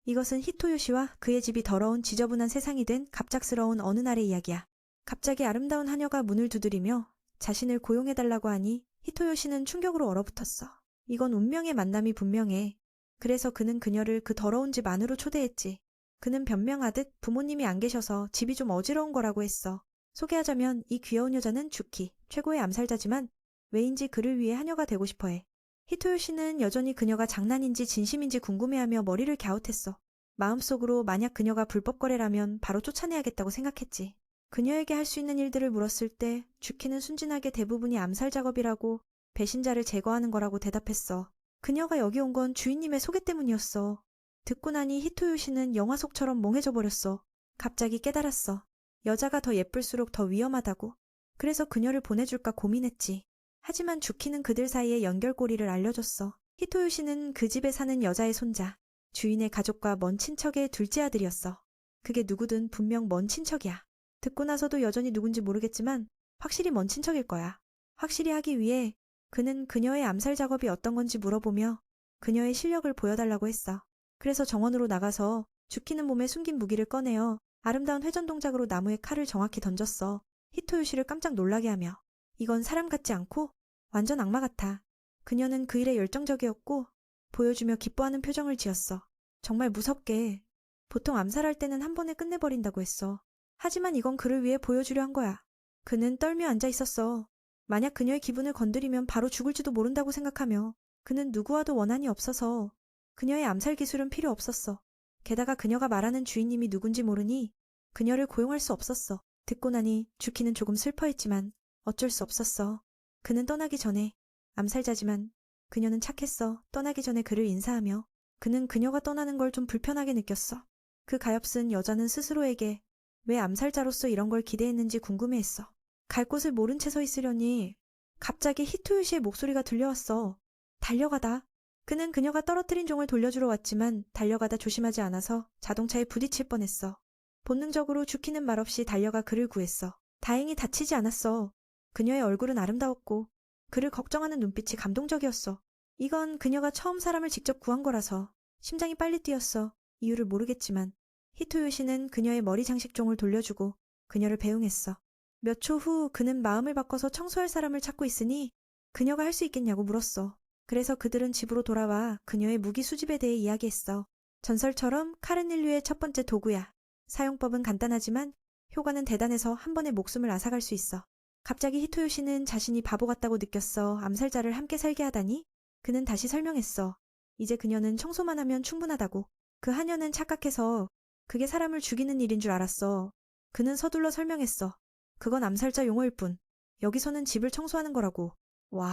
이것은 히토요시와 그의 집이 더러운 지저분한 세상이 된 갑작스러운 어느 날의 이야기야. 갑자기 아름다운 하녀가 문을 두드리며 자신을 고용해달라고 하니 히토요시는 충격으로 얼어붙었어. 이건 운명의 만남이 분명해. 그래서 그는 그녀를 그 더러운 집 안으로 초대했지. 그는 변명하듯 부모님이 안 계셔서 집이 좀 어지러운 거라고 했어. 소개하자면 이 귀여운 여자는 주키, 최고의 암살자지만 왜인지 그를 위해 하녀가 되고 싶어해. 히토요시는 여전히 그녀가 장난인지 진심인지 궁금해하며 머리를 갸웃했어. 마음속으로 만약 그녀가 불법 거래라면 바로 쫓아내야겠다고 생각했지. 그녀에게 할 수 있는 일들을 물었을 때 주키는 순진하게 대부분이 암살 작업이라고 배신자를 제거하는 거라고 대답했어. 그녀가 여기 온 건 주인님의 소개 때문이었어. 듣고 나니 히토요시는 영화 속처럼 몽해져 버렸어. 갑자기 깨달았어. 여자가 더 예쁠수록 더 위험하다고. 그래서 그녀를 보내줄까 고민했지. 하지만 주키는 그들 사이의 연결고리를 알려줬어. 히토요시는 그 집에 사는 여자의 손자, 주인의 가족과 먼 친척의 둘째 아들이었어. 그게 누구든 분명 먼 친척이야. 듣고 나서도 여전히 누군지 모르겠지만 확실히 먼 친척일 거야. 확실히 하기 위해 그는 그녀의 암살 작업이 어떤 건지 물어보며 그녀의 실력을 보여달라고 했어. 그래서 정원으로 나가서 주키는 몸에 숨긴 무기를 꺼내어 아름다운 회전 동작으로 나무에 칼을 정확히 던졌어. 히토요시를 깜짝 놀라게 하며. 이건 사람 같지 않고 완전 악마 같아. 그녀는 그 일에 열정적이었고 보여주며 기뻐하는 표정을 지었어. 정말 무섭게. 보통 암살할 때는 한 번에 끝내버린다고 했어. 하지만 이건 그를 위해 보여주려 한 거야. 그는 떨며 앉아 있었어. 만약 그녀의 기분을 건드리면 바로 죽을지도 모른다고 생각하며 그는 누구와도 원한이 없어서 그녀의 암살 기술은 필요 없었어. 게다가 그녀가 말하는 주인님이 누군지 모르니 그녀를 고용할 수 없었어. 듣고 나니 주키는 조금 슬퍼했지만 어쩔 수 없었어. 그는 떠나기 전에 암살자지만 그녀는 착했어. 떠나기 전에 그를 인사하며 그는 그녀가 떠나는 걸 좀 불편하게 느꼈어. 그 가엾은 여자는 스스로에게 왜 암살자로서 이런 걸 기대했는지 궁금해했어. 갈 곳을 모른 채 서 있으려니 갑자기 히토요시의 목소리가 들려왔어. 달려가다. 그는 그녀가 떨어뜨린 종을 돌려주러 왔지만 달려가다 조심하지 않아서 자동차에 부딪힐 뻔했어. 본능적으로 주키는 말없이 달려가 그를 구했어. 다행히 다치지 않았어. 그녀의 얼굴은 아름다웠고 그를 걱정하는 눈빛이 감동적이었어. 이건 그녀가 처음 사람을 직접 구한 거라서 심장이 빨리 뛰었어. 이유를 모르겠지만 히토요시는 그녀의 머리 장식종을 돌려주고 그녀를 배웅했어. 몇 초 후 그는 마음을 바꿔서 청소할 사람을 찾고 있으니 그녀가 할 수 있겠냐고 물었어. 그래서 그들은 집으로 돌아와 그녀의 무기 수집에 대해 이야기했어. 전설처럼 칼은 인류의 첫 번째 도구야. 사용법은 간단하지만 효과는 대단해서 한 번에 목숨을 앗아갈 수 있어. 갑자기 히토요시는 자신이 바보 같다고 느꼈어. 암살자를 함께 살게 하다니? 그는 다시 설명했어. 이제 그녀는 청소만 하면 충분하다고. 그 하녀는 착각해서 그게 사람을 죽이는 일인 줄 알았어. 그는 서둘러 설명했어. 그건 암살자 용어일 뿐. 여기서는 집을 청소하는 거라고. 와,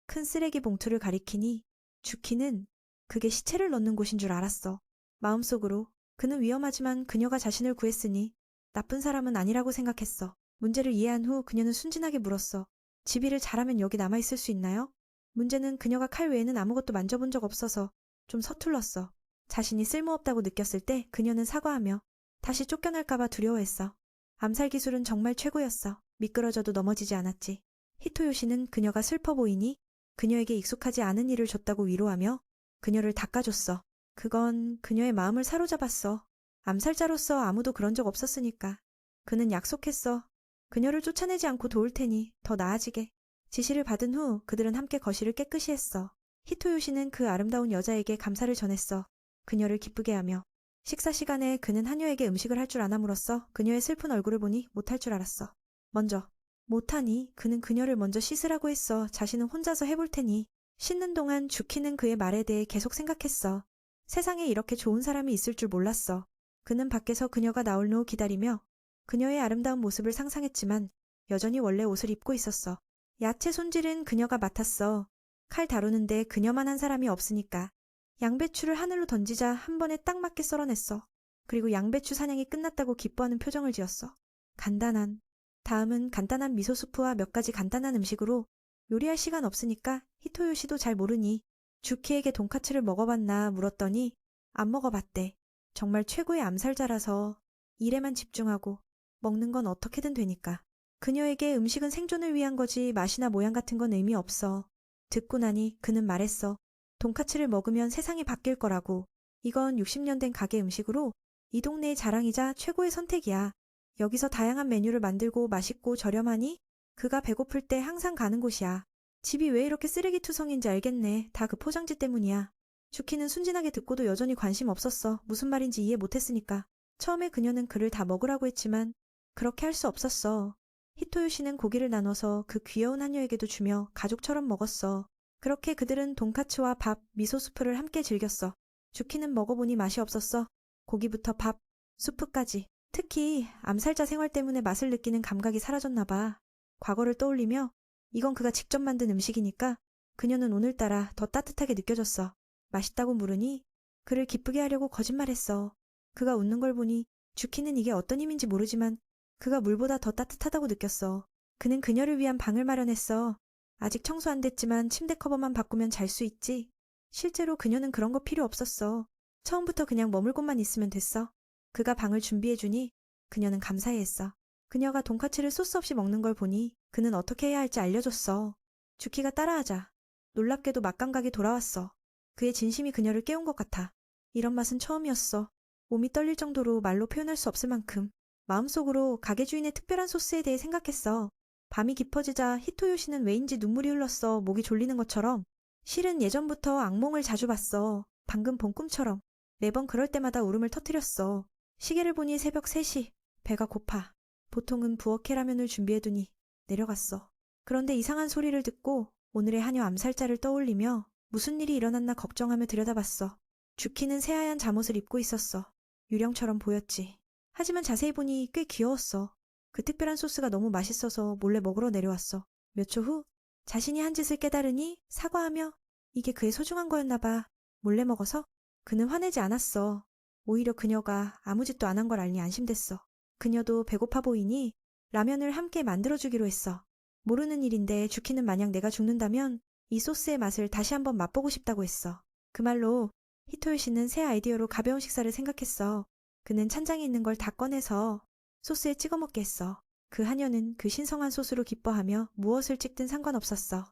큰 쓰레기 봉투를 가리키니 주키는 그게 시체를 넣는 곳인 줄 알았어. 마음속으로 그는 위험하지만 그녀가 자신을 구했으니 나쁜 사람은 아니라고 생각했어. 문제를 이해한 후 그녀는 순진하게 물었어. 집일을 잘하면 여기 남아있을 수 있나요? 문제는 그녀가 칼 외에는 아무것도 만져본 적 없어서 좀 서툴렀어. 자신이 쓸모없다고 느꼈을 때 그녀는 사과하며 다시 쫓겨날까봐 두려워했어. 암살 기술은 정말 최고였어. 미끄러져도 넘어지지 않았지. 히토요시는 그녀가 슬퍼 보이니 그녀에게 익숙하지 않은 일을 줬다고 위로하며 그녀를 닦아줬어. 그건 그녀의 마음을 사로잡았어. 암살자로서 아무도 그런 적 없었으니까. 그는 약속했어. 그녀를 쫓아내지 않고 도울 테니 더 나아지게. 지시를 받은 후 그들은 함께 거실을 깨끗이 했어. 히토요시는 그 아름다운 여자에게 감사를 전했어. 그녀를 기쁘게 하며. 식사 시간에 그는 하녀에게 음식을 할 줄 아남으로써 그녀의 슬픈 얼굴을 보니 못할 줄 알았어. 먼저. 못하니 그는 그녀를 먼저 씻으라고 했어. 자신은 혼자서 해볼 테니. 씻는 동안 주키는 그의 말에 대해 계속 생각했어. 세상에 이렇게 좋은 사람이 있을 줄 몰랐어. 그는 밖에서 그녀가 나올 후 기다리며 그녀의 아름다운 모습을 상상했지만 여전히 원래 옷을 입고 있었어. 야채 손질은 그녀가 맡았어. 칼 다루는데 그녀만 한 사람이 없으니까. 양배추를 하늘로 던지자 한 번에 딱 맞게 썰어냈어. 그리고 양배추 사냥이 끝났다고 기뻐하는 표정을 지었어. 간단한. 다음은 간단한 미소수프와 몇 가지 간단한 음식으로. 요리할 시간 없으니까 히토요시도 잘 모르니 주키에게 돈까츠를 먹어봤나 물었더니 안 먹어봤대. 정말 최고의 암살자라서 일에만 집중하고 먹는 건 어떻게든 되니까. 그녀에게 음식은 생존을 위한 거지 맛이나 모양 같은 건 의미 없어. 듣고 나니 그는 말했어. 돈까츠를 먹으면 세상이 바뀔 거라고. 이건 60년 된 가게 음식으로 이 동네의 자랑이자 최고의 선택이야. 여기서 다양한 메뉴를 만들고 맛있고 저렴하니 그가 배고플 때 항상 가는 곳이야. 집이 왜 이렇게 쓰레기투성인지 알겠네. 다 그 포장지 때문이야. 주키는 순진하게 듣고도 여전히 관심 없었어. 무슨 말인지 이해 못했으니까. 처음에 그녀는 그를 다 먹으라고 했지만 그렇게 할 수 없었어. 히토요시는 고기를 나눠서 그 귀여운 하녀에게도 주며 가족처럼 먹었어. 그렇게 그들은 돈까츠와 밥, 미소스프를 함께 즐겼어. 주키는 먹어보니 맛이 없었어. 고기부터 밥, 수프까지. 특히 암살자 생활 때문에 맛을 느끼는 감각이 사라졌나 봐. 과거를 떠올리며 이건 그가 직접 만든 음식이니까 그녀는 오늘따라 더 따뜻하게 느껴졌어. 맛있다고 물으니 그를 기쁘게 하려고 거짓말했어. 그가 웃는 걸 보니 주키는 이게 어떤 힘인지 모르지만 그가 물보다 더 따뜻하다고 느꼈어. 그는 그녀를 위한 방을 마련했어. 아직 청소 안 됐지만 침대 커버만 바꾸면 잘 수 있지. 실제로 그녀는 그런 거 필요 없었어. 처음부터 그냥 머물 곳만 있으면 됐어. 그가 방을 준비해주니 그녀는 감사해했어. 그녀가 돈까츠를 소스 없이 먹는 걸 보니 그는 어떻게 해야 할지 알려줬어. 주키가 따라하자 놀랍게도 맛감각이 돌아왔어. 그의 진심이 그녀를 깨운 것 같아. 이런 맛은 처음이었어. 몸이 떨릴 정도로 말로 표현할 수 없을 만큼. 마음속으로 가게 주인의 특별한 소스에 대해 생각했어. 밤이 깊어지자 히토요시는 왜인지 눈물이 흘렀어. 목이 졸리는 것처럼. 실은 예전부터 악몽을 자주 봤어. 방금 본 꿈처럼. 매번 그럴 때마다 울음을 터뜨렸어. 시계를 보니 새벽 3시. 배가 고파. 보통은 부엌에 라면을 준비해두니 내려갔어. 그런데 이상한 소리를 듣고 오늘의 하녀 암살자를 떠올리며 무슨 일이 일어났나 걱정하며 들여다봤어. 주키는 새하얀 잠옷을 입고 있었어. 유령처럼 보였지. 하지만 자세히 보니 꽤 귀여웠어. 그 특별한 소스가 너무 맛있어서 몰래 먹으러 내려왔어. 몇 초 후 자신이 한 짓을 깨달으니 사과하며 이게 그의 소중한 거였나 봐. 몰래 먹어서 그는 화내지 않았어. 오히려 그녀가 아무 짓도 안 한 걸 알니 안심됐어. 그녀도 배고파 보이니 라면을 함께 만들어주기로 했어. 모르는 일인데 주키는 만약 내가 죽는다면 이 소스의 맛을 다시 한번 맛보고 싶다고 했어. 그 말로 히토요시는 새 아이디어로 가벼운 식사를 생각했어. 그는 찬장에 있는 걸 다 꺼내서 소스에 찍어 먹게 했어. 그 하녀는 그 신성한 소스로 기뻐하며 무엇을 찍든 상관없었어.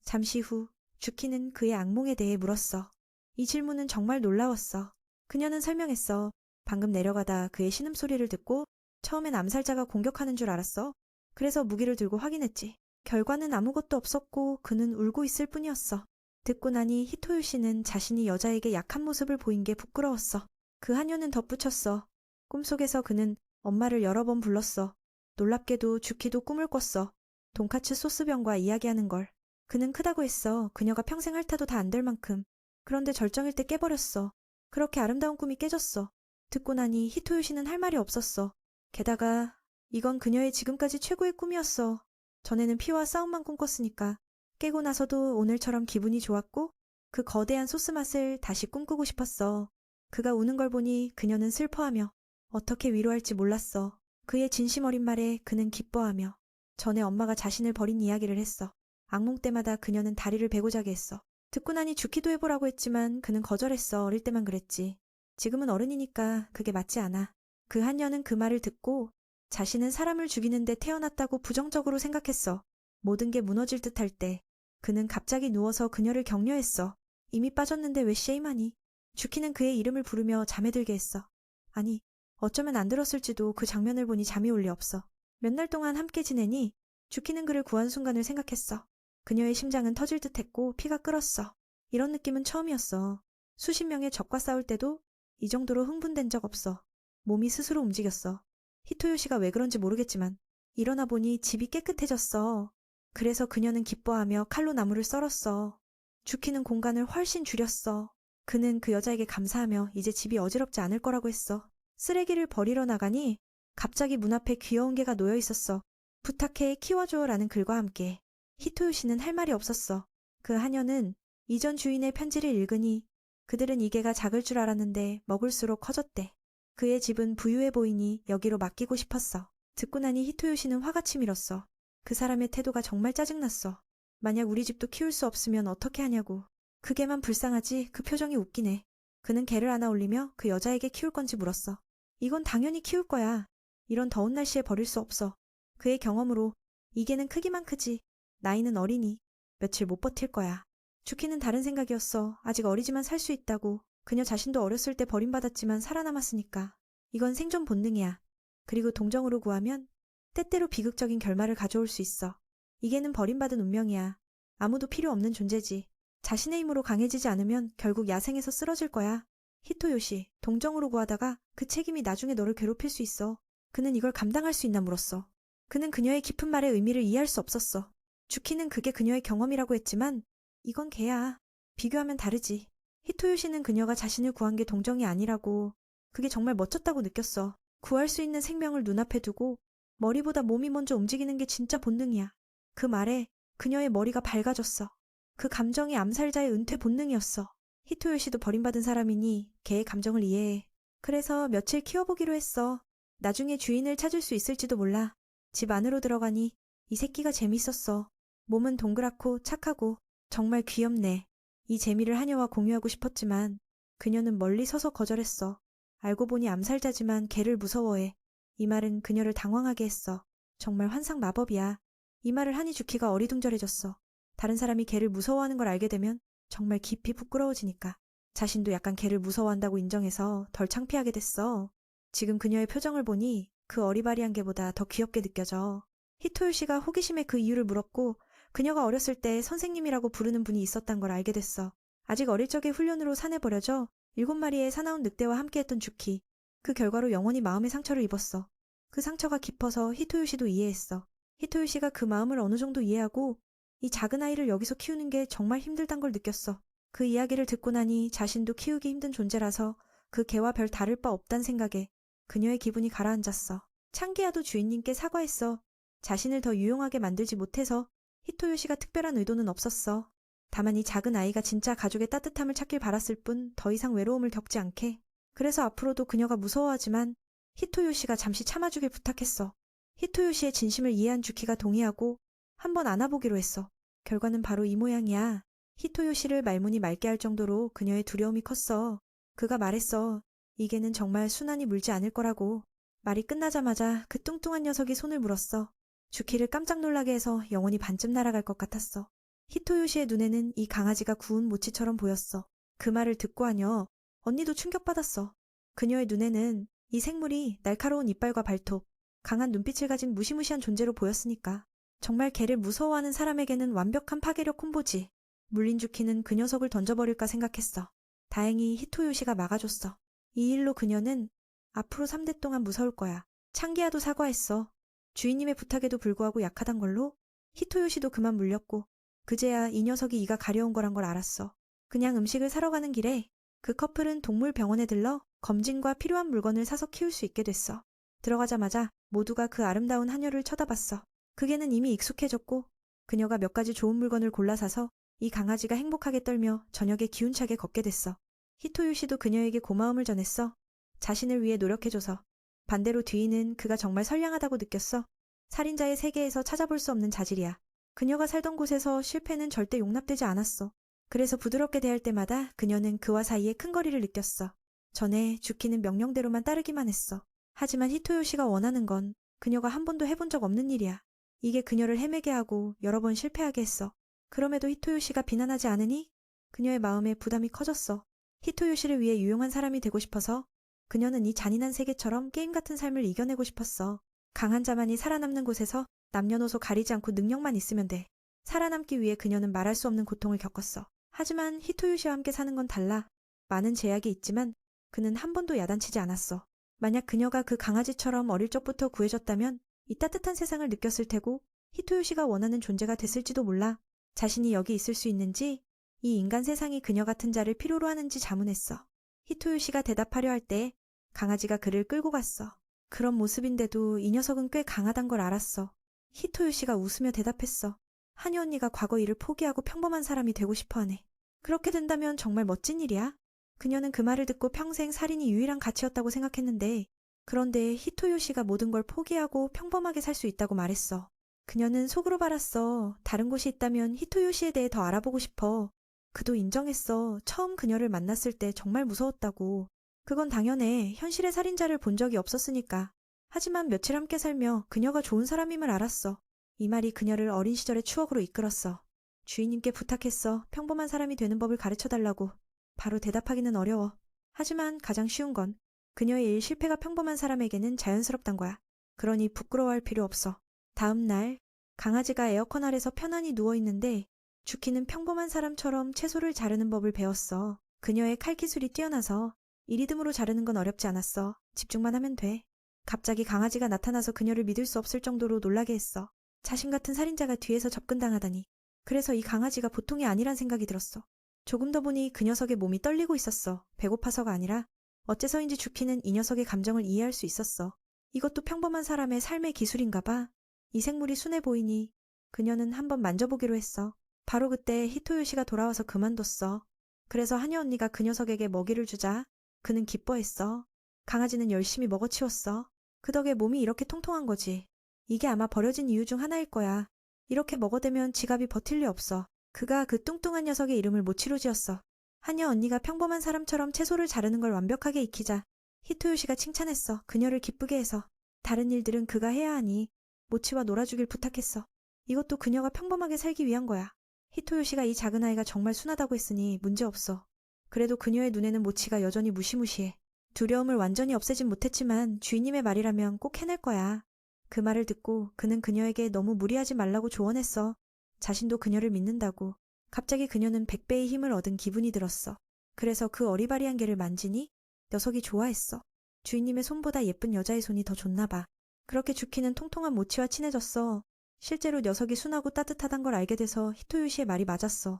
잠시 후 주키는 그의 악몽에 대해 물었어. 이 질문은 정말 놀라웠어. 그녀는 설명했어. 방금 내려가다 그의 신음소리를 듣고 처음엔 암살자가 공격하는 줄 알았어. 그래서 무기를 들고 확인했지. 결과는 아무것도 없었고 그는 울고 있을 뿐이었어. 듣고 나니 히토요시는 자신이 여자에게 약한 모습을 보인 게 부끄러웠어. 그 하녀는 덧붙였어. 꿈속에서 그는 엄마를 여러 번 불렀어. 놀랍게도 주키도 꿈을 꿨어. 돈까츠 소스병과 이야기하는 걸. 그는 크다고 했어. 그녀가 평생 핥아도 다 안 될 만큼. 그런데 절정일 때 깨버렸어. 그렇게 아름다운 꿈이 깨졌어. 듣고 나니 히토요시는 할 말이 없었어. 게다가 이건 그녀의 지금까지 최고의 꿈이었어. 전에는 피와 싸움만 꿈꿨으니까. 깨고 나서도 오늘처럼 기분이 좋았고 그 거대한 소스 맛을 다시 꿈꾸고 싶었어. 그가 우는 걸 보니 그녀는 슬퍼하며 어떻게 위로할지 몰랐어. 그의 진심 어린 말에 그는 기뻐하며 전에 엄마가 자신을 버린 이야기를 했어. 악몽 때마다 그녀는 다리를 베고 자게 했어. 듣고 나니 죽기도 해보라고 했지만 그는 거절했어. 어릴 때만 그랬지. 지금은 어른이니까 그게 맞지 않아. 그 한녀는 그 말을 듣고 자신은 사람을 죽이는데 태어났다고 부정적으로 생각했어. 모든 게 무너질 듯할 때 그는 갑자기 누워서 그녀를 격려했어. 이미 빠졌는데 왜 쉐임하니? 주키는 그의 이름을 부르며 잠에 들게 했어. 아니, 어쩌면 안 들었을지도 그 장면을 보니 잠이 올 리 없어. 몇 날 동안 함께 지내니 주키는 그를 구한 순간을 생각했어. 그녀의 심장은 터질 듯했고 피가 끓었어. 이런 느낌은 처음이었어. 수십 명의 적과 싸울 때도 이 정도로 흥분된 적 없어. 몸이 스스로 움직였어. 히토요시가 왜 그런지 모르겠지만 일어나 보니 집이 깨끗해졌어. 그래서 그녀는 기뻐하며 칼로 나무를 썰었어. 주키는 공간을 훨씬 줄였어. 그는 그 여자에게 감사하며 이제 집이 어지럽지 않을 거라고 했어. 쓰레기를 버리러 나가니 갑자기 문 앞에 귀여운 개가 놓여 있었어. 부탁해 키워줘라는 글과 함께. 히토요시는 할 말이 없었어. 그 하녀는 이전 주인의 편지를 읽으니 그들은 이 개가 작을 줄 알았는데 먹을수록 커졌대. 그의 집은 부유해 보이니 여기로 맡기고 싶었어. 듣고 나니 히토요시는 화가 치밀었어. 그 사람의 태도가 정말 짜증났어. 만약 우리 집도 키울 수 없으면 어떻게 하냐고. 그 개만 불쌍하지 그 표정이 웃기네. 그는 개를 안아 올리며 그 여자에게 키울 건지 물었어. 이건 당연히 키울 거야. 이런 더운 날씨에 버릴 수 없어. 그의 경험으로 이 개는 크기만 크지. 나이는 어리니 며칠 못 버틸 거야. 주키는 다른 생각이었어. 아직 어리지만 살 수 있다고. 그녀 자신도 어렸을 때 버림받았지만 살아남았으니까. 이건 생존 본능이야. 그리고 동정으로 구하면 때때로 비극적인 결말을 가져올 수 있어. 이게는 버림받은 운명이야. 아무도 필요 없는 존재지. 자신의 힘으로 강해지지 않으면 결국 야생에서 쓰러질 거야. 히토요시, 동정으로 구하다가 그 책임이 나중에 너를 괴롭힐 수 있어. 그는 이걸 감당할 수 있나 물었어. 그는 그녀의 깊은 말의 의미를 이해할 수 없었어. 주키는 그게 그녀의 경험이라고 했지만 이건 걔야. 비교하면 다르지. 히토요시는 그녀가 자신을 구한 게 동정이 아니라고, 그게 정말 멋졌다고 느꼈어. 구할 수 있는 생명을 눈앞에 두고 머리보다 몸이 먼저 움직이는 게 진짜 본능이야. 그 말에 그녀의 머리가 밝아졌어. 그 감정이 암살자의 은퇴 본능이었어. 히토요시도 버림받은 사람이니 걔의 감정을 이해해. 그래서 며칠 키워보기로 했어. 나중에 주인을 찾을 수 있을지도 몰라. 집 안으로 들어가니 이 새끼가 재밌었어. 몸은 동그랗고 착하고 정말 귀엽네. 이 재미를 하녀와 공유하고 싶었지만 그녀는 멀리 서서 거절했어. 알고 보니 암살자지만 걔를 무서워해. 이 말은 그녀를 당황하게 했어. 정말 환상 마법이야. 이 말을 하니 주키가 어리둥절해졌어. 다른 사람이 걔를 무서워하는 걸 알게 되면 정말 깊이 부끄러워지니까. 자신도 약간 걔를 무서워한다고 인정해서 덜 창피하게 됐어. 지금 그녀의 표정을 보니 그 어리바리한 게보다 더 귀엽게 느껴져. 히토요시가 호기심에 그 이유를 물었고 그녀가 어렸을 때 선생님이라고 부르는 분이 있었단 걸 알게 됐어. 아직 어릴 적에 훈련으로 산에 버려져 7마리의 사나운 늑대와 함께했던 주키. 그 결과로 영원히 마음의 상처를 입었어. 그 상처가 깊어서 히토요시도 이해했어. 히토요시가 그 마음을 어느 정도 이해하고 이 작은 아이를 여기서 키우는 게 정말 힘들단 걸 느꼈어. 그 이야기를 듣고 나니 자신도 키우기 힘든 존재라서 그 개와 별 다를 바 없단 생각에 그녀의 기분이 가라앉았어. 창기야도 주인님께 사과했어. 자신을 더 유용하게 만들지 못해서. 히토요시가 특별한 의도는 없었어. 다만 이 작은 아이가 진짜 가족의 따뜻함을 찾길 바랐을 뿐 더 이상 외로움을 겪지 않게. 그래서 앞으로도 그녀가 무서워하지만 히토요시가 잠시 참아주길 부탁했어. 히토요시의 진심을 이해한 주키가 동의하고 한번 안아보기로 했어. 결과는 바로 이 모양이야. 히토요시를 말문이 맑게 할 정도로 그녀의 두려움이 컸어. 그가 말했어. 이게는 정말 순환이 물지 않을 거라고. 말이 끝나자마자 그 뚱뚱한 녀석이 손을 물었어. 주키를 깜짝 놀라게 해서 영혼이 반쯤 날아갈 것 같았어. 히토요시의 눈에는 이 강아지가 구운 모치처럼 보였어. 그 말을 듣고 하녀 언니도 충격받았어. 그녀의 눈에는 이 생물이 날카로운 이빨과 발톱, 강한 눈빛을 가진 무시무시한 존재로 보였으니까. 정말 걔를 무서워하는 사람에게는 완벽한 파괴력 콤보지. 물린 주키는 그 녀석을 던져버릴까 생각했어. 다행히 히토요시가 막아줬어. 이 일로 그녀는 앞으로 3대 동안 무서울 거야. 창기야도 사과했어. 주인님의 부탁에도 불구하고 약하단 걸로. 히토요시도 그만 물렸고 그제야 이 녀석이 이가 가려운 거란 걸 알았어. 그냥 음식을 사러 가는 길에 그 커플은 동물병원에 들러 검진과 필요한 물건을 사서 키울 수 있게 됐어. 들어가자마자 모두가 그 아름다운 하녀를 쳐다봤어. 그 개는 이미 익숙해졌고 그녀가 몇 가지 좋은 물건을 골라 사서 이 강아지가 행복하게 떨며 저녁에 기운차게 걷게 됐어. 히토요시도 그녀에게 고마움을 전했어. 자신을 위해 노력해줘서. 반대로 뒤이는 그가 정말 선량하다고 느꼈어. 살인자의 세계에서 찾아볼 수 없는 자질이야. 그녀가 살던 곳에서 실패는 절대 용납되지 않았어. 그래서 부드럽게 대할 때마다 그녀는 그와 사이에 큰 거리를 느꼈어. 전에 주키는 명령대로만 따르기만 했어. 하지만 히토요시가 원하는 건 그녀가 한 번도 해본 적 없는 일이야. 이게 그녀를 헤매게 하고 여러 번 실패하게 했어. 그럼에도 히토요시가 비난하지 않으니 그녀의 마음에 부담이 커졌어. 히토요시를 위해 유용한 사람이 되고 싶어서. 그녀는 이 잔인한 세계처럼 게임 같은 삶을 이겨내고 싶었어. 강한 자만이 살아남는 곳에서 남녀노소 가리지 않고 능력만 있으면 돼. 살아남기 위해 그녀는 말할 수 없는 고통을 겪었어. 하지만 히토요시와 함께 사는 건 달라. 많은 제약이 있지만 그는 한 번도 야단치지 않았어. 만약 그녀가 그 강아지처럼 어릴 적부터 구해졌다면 이 따뜻한 세상을 느꼈을 테고 히토요시가 원하는 존재가 됐을지도 몰라. 자신이 여기 있을 수 있는지, 이 인간 세상이 그녀 같은 자를 필요로 하는지 자문했어. 히토요시가 대답하려 할 때 강아지가 그를 끌고 갔어. 그런 모습인데도 이 녀석은 꽤 강하단 걸 알았어. 히토요시가 웃으며 대답했어. 하녀 언니가 과거 일을 포기하고 평범한 사람이 되고 싶어하네. 그렇게 된다면 정말 멋진 일이야. 그녀는 그 말을 듣고 평생 살인이 유일한 가치였다고 생각했는데 그런데 히토요시가 모든 걸 포기하고 평범하게 살 수 있다고 말했어. 그녀는 속으로 바랐어. 다른 곳이 있다면 히토요시에 대해 더 알아보고 싶어. 그도 인정했어. 처음 그녀를 만났을 때 정말 무서웠다고. 그건 당연해. 현실의 살인자를 본 적이 없었으니까. 하지만 며칠 함께 살며 그녀가 좋은 사람임을 알았어. 이 말이 그녀를 어린 시절의 추억으로 이끌었어. 주인님께 부탁했어. 평범한 사람이 되는 법을 가르쳐달라고. 바로 대답하기는 어려워. 하지만 가장 쉬운 건 그녀의 일 실패가 평범한 사람에게는 자연스럽단 거야. 그러니 부끄러워할 필요 없어. 다음 날 강아지가 에어컨 아래서 편안히 누워있는데 주키는 평범한 사람처럼 채소를 자르는 법을 배웠어. 그녀의 칼기술이 뛰어나서 이리듬으로 자르는 건 어렵지 않았어. 집중만 하면 돼. 갑자기 강아지가 나타나서 그녀를 믿을 수 없을 정도로 놀라게 했어. 자신 같은 살인자가 뒤에서 접근당하다니. 그래서 이 강아지가 보통이 아니란 생각이 들었어. 조금 더 보니 그 녀석의 몸이 떨리고 있었어. 배고파서가 아니라 어째서인지 주키는 이 녀석의 감정을 이해할 수 있었어. 이것도 평범한 사람의 삶의 기술인가 봐. 이 생물이 순해 보이니 그녀는 한번 만져보기로 했어. 바로 그때 히토요시가 돌아와서 그만뒀어. 그래서 하녀 언니가 그 녀석에게 먹이를 주자 그는 기뻐했어. 강아지는 열심히 먹어치웠어. 그 덕에 몸이 이렇게 통통한 거지. 이게 아마 버려진 이유 중 하나일 거야. 이렇게 먹어대면 지갑이 버틸 리 없어. 그가 그 뚱뚱한 녀석의 이름을 모치로 지었어. 하녀 언니가 평범한 사람처럼 채소를 자르는 걸 완벽하게 익히자 히토요시가 칭찬했어. 그녀를 기쁘게 해서. 다른 일들은 그가 해야 하니 모치와 놀아주길 부탁했어. 이것도 그녀가 평범하게 살기 위한 거야. 히토요시가 이 작은 아이가 정말 순하다고 했으니 문제없어. 그래도 그녀의 눈에는 모치가 여전히 무시무시해. 두려움을 완전히 없애진 못했지만 주인님의 말이라면 꼭 해낼 거야. 그 말을 듣고 그는 그녀에게 너무 무리하지 말라고 조언했어. 자신도 그녀를 믿는다고. 갑자기 그녀는 100배의 힘을 얻은 기분이 들었어. 그래서 그 어리바리한 개를 만지니 녀석이 좋아했어. 주인님의 손보다 예쁜 여자의 손이 더 좋나 봐. 그렇게 주키는 통통한 모치와 친해졌어. 실제로 녀석이 순하고 따뜻하단 걸 알게 돼서 히토요시의 말이 맞았어.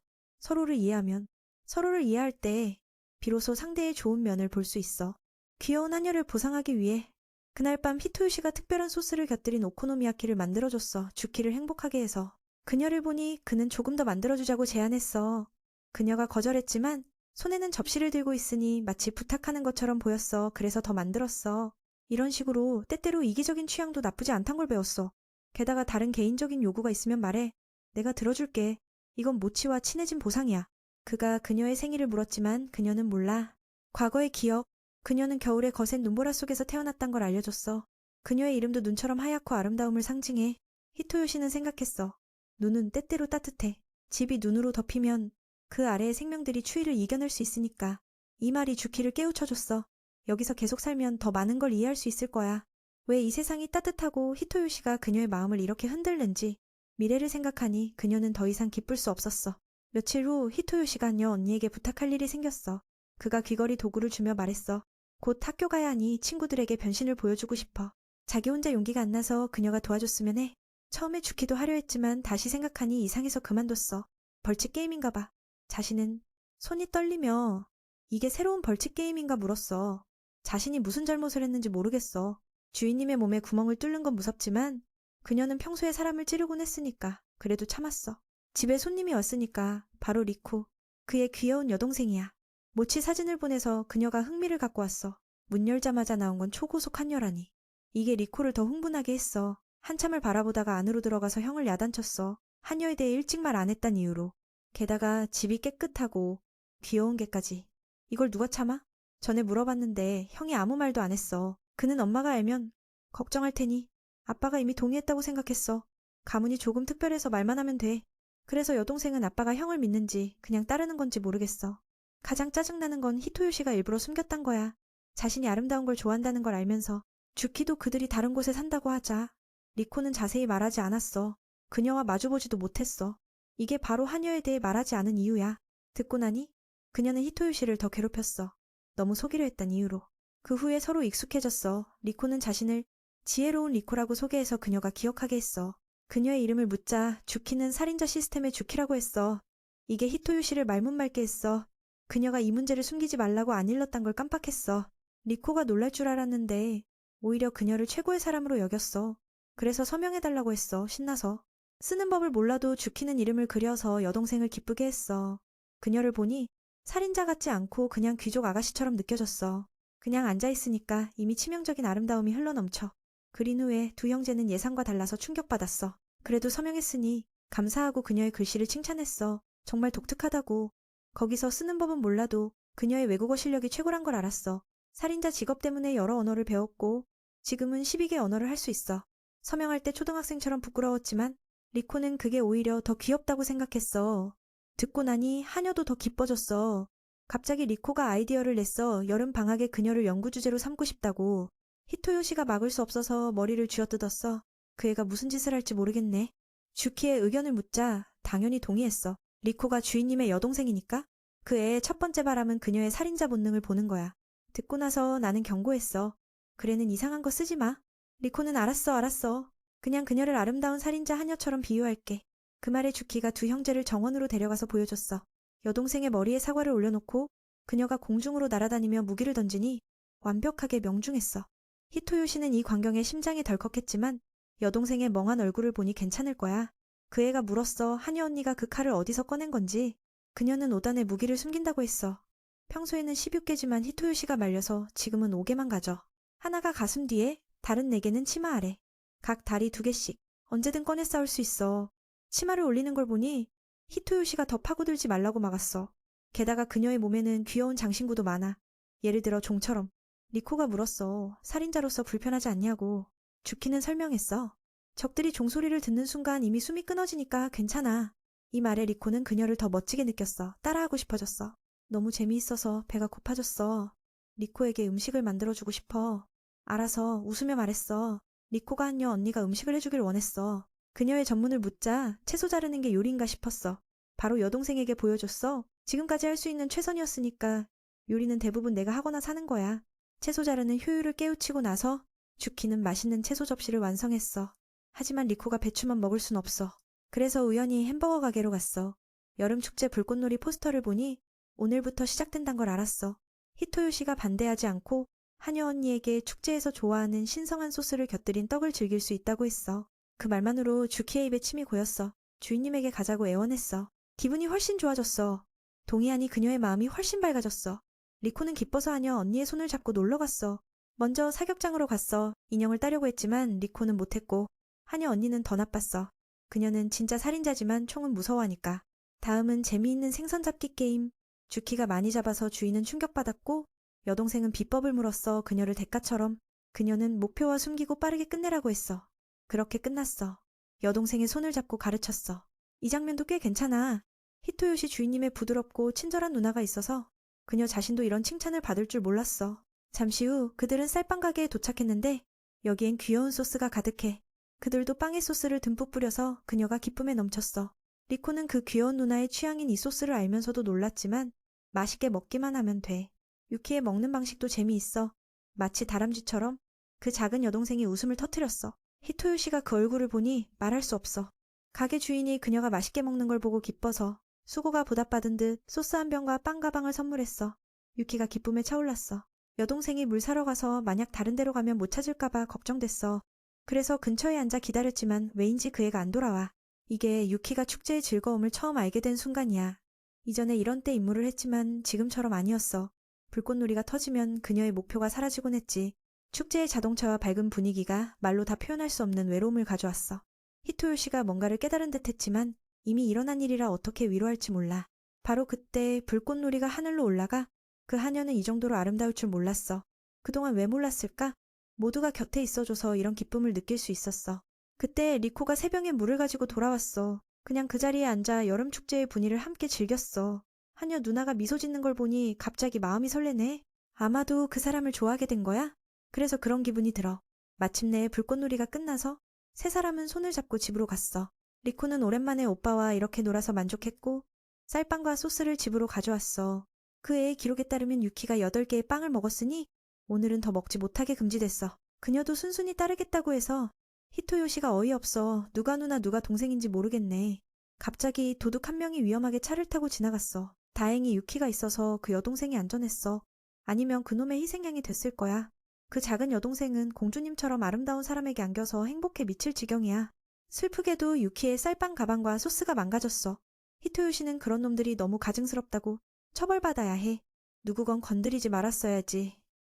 서로를 이해할 때 비로소 상대의 좋은 면을 볼 수 있어. 귀여운 하녀를 보상하기 위해 그날 밤 히토요시가 특별한 소스를 곁들인 오코노미야키를 만들어줬어. 주키를 행복하게 해서. 그녀를 보니 그는 조금 더 만들어주자고 제안했어. 그녀가 거절했지만 손에는 접시를 들고 있으니 마치 부탁하는 것처럼 보였어. 그래서 더 만들었어. 이런 식으로 때때로 이기적인 취향도 나쁘지 않단 걸 배웠어. 게다가 다른 개인적인 요구가 있으면 말해. 내가 들어줄게. 이건 모치와 친해진 보상이야. 그가 그녀의 생일을 물었지만 그녀는 몰라. 과거의 기억. 그녀는 겨울에 거센 눈보라 속에서 태어났단 걸 알려줬어. 그녀의 이름도 눈처럼 하얗고 아름다움을 상징해. 히토요시는 생각했어. 눈은 때때로 따뜻해. 집이 눈으로 덮이면 그 아래의 생명들이 추위를 이겨낼 수 있으니까. 이 말이 주키를 깨우쳐줬어. 여기서 계속 살면 더 많은 걸 이해할 수 있을 거야. 왜 이 세상이 따뜻하고 히토요시가 그녀의 마음을 이렇게 흔들는지. 미래를 생각하니 그녀는 더 이상 기쁠 수 없었어. 며칠 후 히토요시가 하녀 언니에게 부탁할 일이 생겼어. 그가 귀걸이 도구를 주며 말했어. 곧 학교 가야 하니 친구들에게 변신을 보여주고 싶어. 자기 혼자 용기가 안 나서 그녀가 도와줬으면 해. 처음에 주키도 하려 했지만 다시 생각하니 이상해서 그만뒀어. 벌칙 게임인가 봐. 자신은 손이 떨리며 이게 새로운 벌칙 게임인가 물었어. 자신이 무슨 잘못을 했는지 모르겠어. 주인님의 몸에 구멍을 뚫는 건 무섭지만 그녀는 평소에 사람을 찌르곤 했으니까 그래도 참았어. 집에 손님이 왔으니까 바로 리코. 그의 귀여운 여동생이야. 모치 사진을 보내서 그녀가 흥미를 갖고 왔어. 문 열자마자 나온 건 초고속 한여라니. 이게 리코를 더 흥분하게 했어. 한참을 바라보다가 안으로 들어가서 형을 야단쳤어. 한여에 대해 일찍 말 안 했단 이유로. 게다가 집이 깨끗하고 귀여운 개까지. 이걸 누가 참아? 전에 물어봤는데 형이 아무 말도 안 했어. 그는 엄마가 알면 걱정할 테니 아빠가 이미 동의했다고 생각했어. 가문이 조금 특별해서 말만 하면 돼. 그래서 여동생은 아빠가 형을 믿는지 그냥 따르는 건지 모르겠어. 가장 짜증나는 건 히토요시가 일부러 숨겼단 거야. 자신이 아름다운 걸 좋아한다는 걸 알면서. 주키도 그들이 다른 곳에 산다고 하자. 리코는 자세히 말하지 않았어. 그녀와 마주보지도 못했어. 이게 바로 하녀에 대해 말하지 않은 이유야. 듣고 나니 그녀는 히토요시를 더 괴롭혔어. 너무 속이려 했단 이유로. 그 후에 서로 익숙해졌어. 리코는 자신을 지혜로운 리코라고 소개해서 그녀가 기억하게 했어. 그녀의 이름을 묻자 주키는 살인자 시스템의 주키라고 했어. 이게 히토요시를 말문맑게 했어. 그녀가 이 문제를 숨기지 말라고 안 일렀단 걸 깜빡했어. 리코가 놀랄 줄 알았는데 오히려 그녀를 최고의 사람으로 여겼어. 그래서 서명해달라고 했어. 신나서. 쓰는 법을 몰라도 주키는 이름을 그려서 여동생을 기쁘게 했어. 그녀를 보니 살인자 같지 않고 그냥 귀족 아가씨처럼 느껴졌어. 그냥 앉아있으니까 이미 치명적인 아름다움이 흘러넘쳐. 그린 후에 두 형제는 예상과 달라서 충격받았어. 그래도 서명했으니 감사하고 그녀의 글씨를 칭찬했어. 정말 독특하다고. 거기서 쓰는 법은 몰라도 그녀의 외국어 실력이 최고란 걸 알았어. 살인자 직업 때문에 여러 언어를 배웠고 지금은 12개 언어를 할 수 있어. 서명할 때 초등학생처럼 부끄러웠지만 리코는 그게 오히려 더 귀엽다고 생각했어. 듣고 나니 하녀도 더 기뻐졌어. 갑자기 리코가 아이디어를 냈어. 여름 방학에 그녀를 연구 주제로 삼고 싶다고. 히토요시가 막을 수 없어서 머리를 쥐어뜯었어. 그 애가 무슨 짓을 할지 모르겠네. 주키의 의견을 묻자 당연히 동의했어. 리코가 주인님의 여동생이니까. 그 애의 첫 번째 바람은 그녀의 살인자 본능을 보는 거야. 듣고 나서 나는 경고했어. 그래는 이상한 거 쓰지 마. 리코는 알았어. 그냥 그녀를 아름다운 살인자 하녀처럼 비유할게. 그 말에 주키가 두 형제를 정원으로 데려가서 보여줬어. 여동생의 머리에 사과를 올려놓고 그녀가 공중으로 날아다니며 무기를 던지니 완벽하게 명중했어. 히토요시는 이 광경에 심장이 덜컥했지만 여동생의 멍한 얼굴을 보니 괜찮을 거야. 그 애가 물었어. 하녀 언니가 그 칼을 어디서 꺼낸 건지. 그녀는 오단에 무기를 숨긴다고 했어. 평소에는 16개지만 히토요시가 말려서 지금은 5개만 가져. 하나가 가슴 뒤에, 다른 4개는 치마 아래. 각 다리 2개씩. 언제든 꺼내 싸울 수 있어. 치마를 올리는 걸 보니 히토요시가 더 파고들지 말라고 막았어. 게다가 그녀의 몸에는 귀여운 장신구도 많아. 예를 들어 종처럼. 리코가 물었어. 살인자로서 불편하지 않냐고. 주키는 설명했어. 적들이 종소리를 듣는 순간 이미 숨이 끊어지니까 괜찮아. 이 말에 리코는 그녀를 더 멋지게 느꼈어. 따라하고 싶어졌어. 너무 재미있어서 배가 고파졌어. 리코에게 음식을 만들어주고 싶어. 알아서 웃으며 말했어. 리코가 하녀 언니가 음식을 해주길 원했어. 그녀의 전문을 묻자 채소 자르는 게 요리인가 싶었어. 바로 여동생에게 보여줬어. 지금까지 할 수 있는 최선이었으니까 요리는 대부분 내가 하거나 사는 거야. 채소 자르는 효율을 깨우치고 나서 주키는 맛있는 채소 접시를 완성했어. 하지만 리코가 배추만 먹을 순 없어. 그래서 우연히 햄버거 가게로 갔어. 여름축제 불꽃놀이 포스터를 보니 오늘부터 시작된단 걸 알았어. 히토요시가 반대하지 않고 하녀 언니에게 축제에서 좋아하는 신성한 소스를 곁들인 떡을 즐길 수 있다고 했어. 그 말만으로 주키의 입에 침이 고였어. 주인님에게 가자고 애원했어. 기분이 훨씬 좋아졌어. 동의하니 그녀의 마음이 훨씬 밝아졌어. 리코는 기뻐서 하녀 언니의 손을 잡고 놀러갔어. 먼저 사격장으로 갔어. 인형을 따려고 했지만 리코는 못했고 하녀 언니는 더 나빴어. 그녀는 진짜 살인자지만 총은 무서워하니까. 다음은 재미있는 생선 잡기 게임. 주키가 많이 잡아서 주인은 충격받았고 여동생은 비법을 물었어. 그녀를 대가처럼. 그녀는 목표와 숨기고 빠르게 끝내라고 했어. 그렇게 끝났어. 여동생의 손을 잡고 가르쳤어. 이 장면도 꽤 괜찮아. 히토요시 주인님의 부드럽고 친절한 누나가 있어서 그녀 자신도 이런 칭찬을 받을 줄 몰랐어. 잠시 후 그들은 쌀빵 가게에 도착했는데 여기엔 귀여운 소스가 가득해. 그들도 빵에 소스를 듬뿍 뿌려서 그녀가 기쁨에 넘쳤어. 리코는 그 귀여운 누나의 취향인 이 소스를 알면서도 놀랐지만 맛있게 먹기만 하면 돼. 유키의 먹는 방식도 재미있어. 마치 다람쥐처럼. 그 작은 여동생이 웃음을 터뜨렸어. 히토요시가 그 얼굴을 보니 말할 수 없어. 가게 주인이 그녀가 맛있게 먹는 걸 보고 기뻐서 수고가 보답받은 듯 소스 한 병과 빵 가방을 선물했어. 유키가 기쁨에 차올랐어. 여동생이 물 사러 가서 만약 다른 데로 가면 못 찾을까봐 걱정됐어. 그래서 근처에 앉아 기다렸지만 왜인지 그 애가 안 돌아와. 이게 유키가 축제의 즐거움을 처음 알게 된 순간이야. 이전에 이런 때 임무를 했지만 지금처럼 아니었어. 불꽃놀이가 터지면 그녀의 목표가 사라지곤 했지. 축제의 자동차와 밝은 분위기가 말로 다 표현할 수 없는 외로움을 가져왔어. 히토요시가 뭔가를 깨달은 듯 했지만 이미 일어난 일이라 어떻게 위로할지 몰라. 바로 그때 불꽃놀이가 하늘로 올라가 그 하녀는 이 정도로 아름다울 줄 몰랐어. 그동안 왜 몰랐을까? 모두가 곁에 있어줘서 이런 기쁨을 느낄 수 있었어. 그때 리코가 새 병에 물을 가지고 돌아왔어. 그냥 그 자리에 앉아 여름축제의 분위기를 함께 즐겼어. 하녀 누나가 미소 짓는 걸 보니 갑자기 마음이 설레네. 아마도 그 사람을 좋아하게 된 거야? 그래서 그런 기분이 들어. 마침내 불꽃놀이가 끝나서 세 사람은 손을 잡고 집으로 갔어. 리코는 오랜만에 오빠와 이렇게 놀아서 만족했고 쌀빵과 소스를 집으로 가져왔어. 그 애의 기록에 따르면 유키가 8개의 빵을 먹었으니 오늘은 더 먹지 못하게 금지됐어. 그녀도 순순히 따르겠다고 해서 히토요시가 어이없어. 누가 누나 누가 동생인지 모르겠네. 갑자기 도둑 한 명이 위험하게 차를 타고 지나갔어. 다행히 유키가 있어서 그 여동생이 안전했어. 아니면 그놈의 희생양이 됐을 거야. 그 작은 여동생은 공주님처럼 아름다운 사람에게 안겨서 행복해 미칠 지경이야. 슬프게도 유키의 쌀빵 가방과 소스가 망가졌어. 히토요시는 그런 놈들이 너무 가증스럽다고 처벌받아야 해. 누구건 건드리지 말았어야지.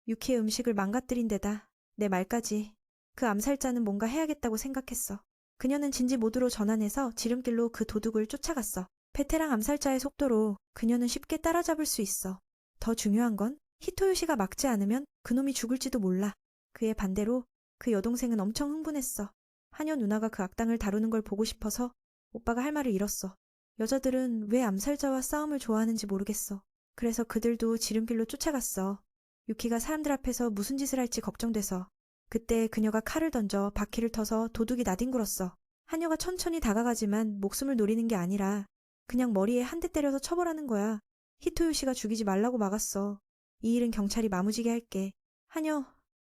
유키의 음식을 망가뜨린 데다 내 말까지. 그 암살자는 뭔가 해야겠다고 생각했어. 그녀는 진지 모드로 전환해서 지름길로 그 도둑을 쫓아갔어. 베테랑 암살자의 속도로 그녀는 쉽게 따라잡을 수 있어. 더 중요한 건 히토요시가 막지 않으면 그놈이 죽을지도 몰라. 그의 반대로 그 여동생은 엄청 흥분했어. 하녀 누나가 그 악당을 다루는 걸 보고 싶어서 오빠가 할 말을 잃었어. 여자들은 왜 암살자와 싸움을 좋아하는지 모르겠어. 그래서 그들도 지름길로 쫓아갔어. 유키가 사람들 앞에서 무슨 짓을 할지 걱정돼서. 그때 그녀가 칼을 던져 바퀴를 터서 도둑이 나뒹굴었어. 하녀가 천천히 다가가지만 목숨을 노리는 게 아니라 그냥 머리에 한 대 때려서 처벌하는 거야. 히토요시가 죽이지 말라고 막았어. 이 일은 경찰이 마무지게 할게. 하녀,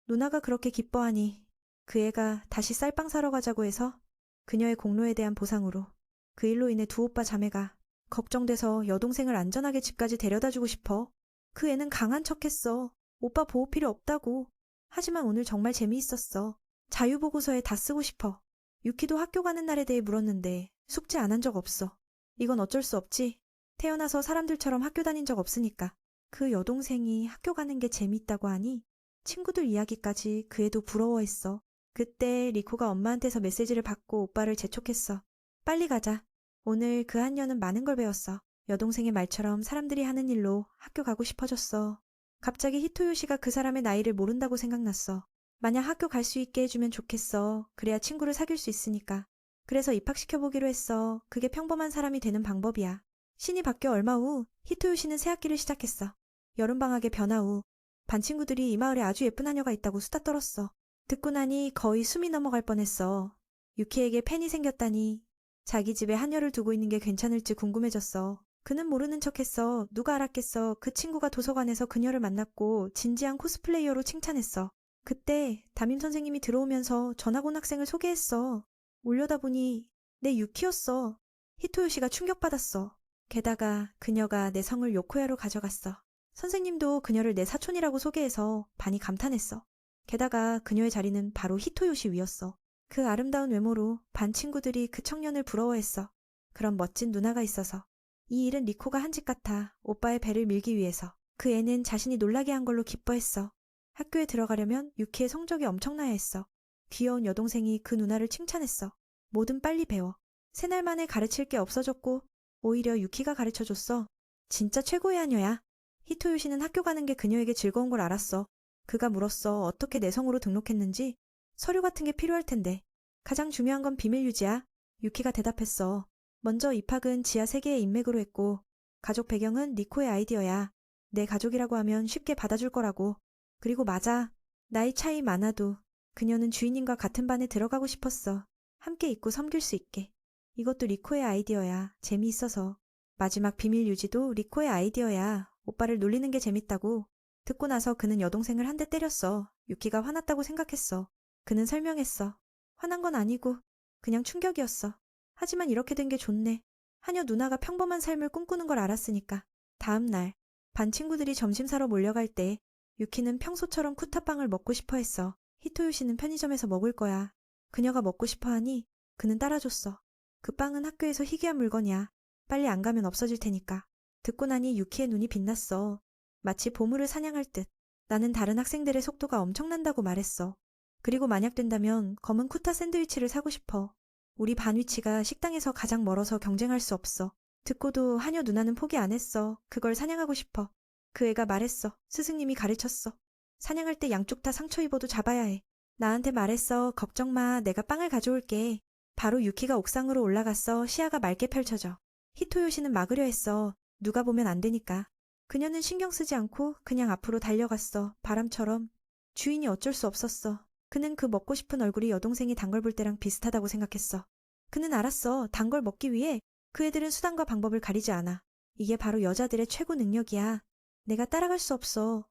누나가 그렇게 기뻐하니 그 애가 다시 쌀빵 사러 가자고 해서 그녀의 공로에 대한 보상으로 그 일로 인해 두 오빠 자매가 걱정돼서 여동생을 안전하게 집까지 데려다주고 싶어. 그 애는 강한 척했어. 오빠 보호 필요 없다고. 하지만 오늘 정말 재미있었어. 자유보고서에 다 쓰고 싶어. 유키도 학교 가는 날에 대해 물었는데 숙제 안 한 적 없어. 이건 어쩔 수 없지. 태어나서 사람들처럼 학교 다닌 적 없으니까. 그 여동생이 학교 가는 게 재밌다고 하니 친구들 이야기까지 그 애도 부러워했어. 그때 리코가 엄마한테서 메시지를 받고 오빠를 재촉했어. 빨리 가자. 오늘 그 한녀는 많은 걸 배웠어. 여동생의 말처럼 사람들이 하는 일로 학교 가고 싶어졌어. 갑자기 히토요시가 그 사람의 나이를 모른다고 생각났어. 만약 학교 갈 수 있게 해주면 좋겠어. 그래야 친구를 사귈 수 있으니까. 그래서 입학시켜보기로 했어. 그게 평범한 사람이 되는 방법이야. 신이 바뀌어 얼마 후 히토요시는 새 학기를 시작했어. 여름방학의 변화 후 반 친구들이 이 마을에 아주 예쁜 하녀가 있다고 수다 떨었어. 듣고 나니 거의 숨이 넘어갈 뻔했어. 유키에게 팬이 생겼다니 자기 집에 하녀를 두고 있는 게 괜찮을지 궁금해졌어. 그는 모르는 척했어. 누가 알았겠어. 그 친구가 도서관에서 그녀를 만났고 진지한 코스플레이어로 칭찬했어. 그때 담임 선생님이 들어오면서 전학 온 학생을 소개했어. 올려다보니 내 유키였어. 히토요시가 충격받았어. 게다가 그녀가 내 성을 요코야로 가져갔어. 선생님도 그녀를 내 사촌이라고 소개해서 반이 감탄했어. 게다가 그녀의 자리는 바로 히토요시 위였어. 그 아름다운 외모로 반 친구들이 그 청년을 부러워했어. 그런 멋진 누나가 있어서. 이 일은 리코가 한 짓 같아. 오빠의 배를 밀기 위해서. 그 애는 자신이 놀라게 한 걸로 기뻐했어. 학교에 들어가려면 유키의 성적이 엄청나야 했어. 귀여운 여동생이 그 누나를 칭찬했어. 뭐든 빨리 배워. 세 날 만에 가르칠 게 없어졌고 오히려 유키가 가르쳐줬어. 진짜 최고의 하녀야. 히토요시는 학교 가는 게 그녀에게 즐거운 걸 알았어. 그가 물었어. 어떻게 내 성으로 등록했는지. 서류 같은 게 필요할 텐데. 가장 중요한 건 비밀 유지야. 유키가 대답했어. 먼저 입학은 지하 세계의 인맥으로 했고 가족 배경은 리코의 아이디어야. 내 가족이라고 하면 쉽게 받아줄 거라고. 그리고 맞아. 나이 차이 많아도 그녀는 주인님과 같은 반에 들어가고 싶었어. 함께 있고 섬길 수 있게. 이것도 리코의 아이디어야. 재미있어서. 마지막 비밀 유지도 리코의 아이디어야. 오빠를 놀리는 게 재밌다고. 듣고 나서 그는 여동생을 한 대 때렸어. 유키가 화났다고 생각했어. 그는 설명했어. 화난 건 아니고 그냥 충격이었어. 하지만 이렇게 된 게 좋네. 하녀 누나가 평범한 삶을 꿈꾸는 걸 알았으니까. 다음 날 반 친구들이 점심 사러 몰려갈 때 유키는 평소처럼 쿠타빵을 먹고 싶어 했어. 히토요시는 편의점에서 먹을 거야. 그녀가 먹고 싶어 하니 그는 따라줬어. 그 빵은 학교에서 희귀한 물건이야. 빨리 안 가면 없어질 테니까. 듣고 나니 유키의 눈이 빛났어. 마치 보물을 사냥할 듯. 나는 다른 학생들의 속도가 엄청난다고 말했어. 그리고 만약 된다면 검은 쿠타 샌드위치를 사고 싶어. 우리 반 위치가 식당에서 가장 멀어서 경쟁할 수 없어. 듣고도 하녀 누나는 포기 안 했어. 그걸 사냥하고 싶어. 그 애가 말했어. 스승님이 가르쳤어. 사냥할 때 양쪽 다 상처 입어도 잡아야 해. 나한테 말했어. 걱정 마. 내가 빵을 가져올게. 바로 유키가 옥상으로 올라갔어. 시야가 맑게 펼쳐져. 히토요시는 막으려 했어. 누가 보면 안 되니까. 그녀는 신경 쓰지 않고 그냥 앞으로 달려갔어. 바람처럼. 주인이 어쩔 수 없었어. 그는 그 먹고 싶은 얼굴이 여동생이 단 걸 볼 때랑 비슷하다고 생각했어. 그는 알았어. 단 걸 먹기 위해 그 애들은 수단과 방법을 가리지 않아. 이게 바로 여자들의 최고 능력이야. 내가 따라갈 수 없어.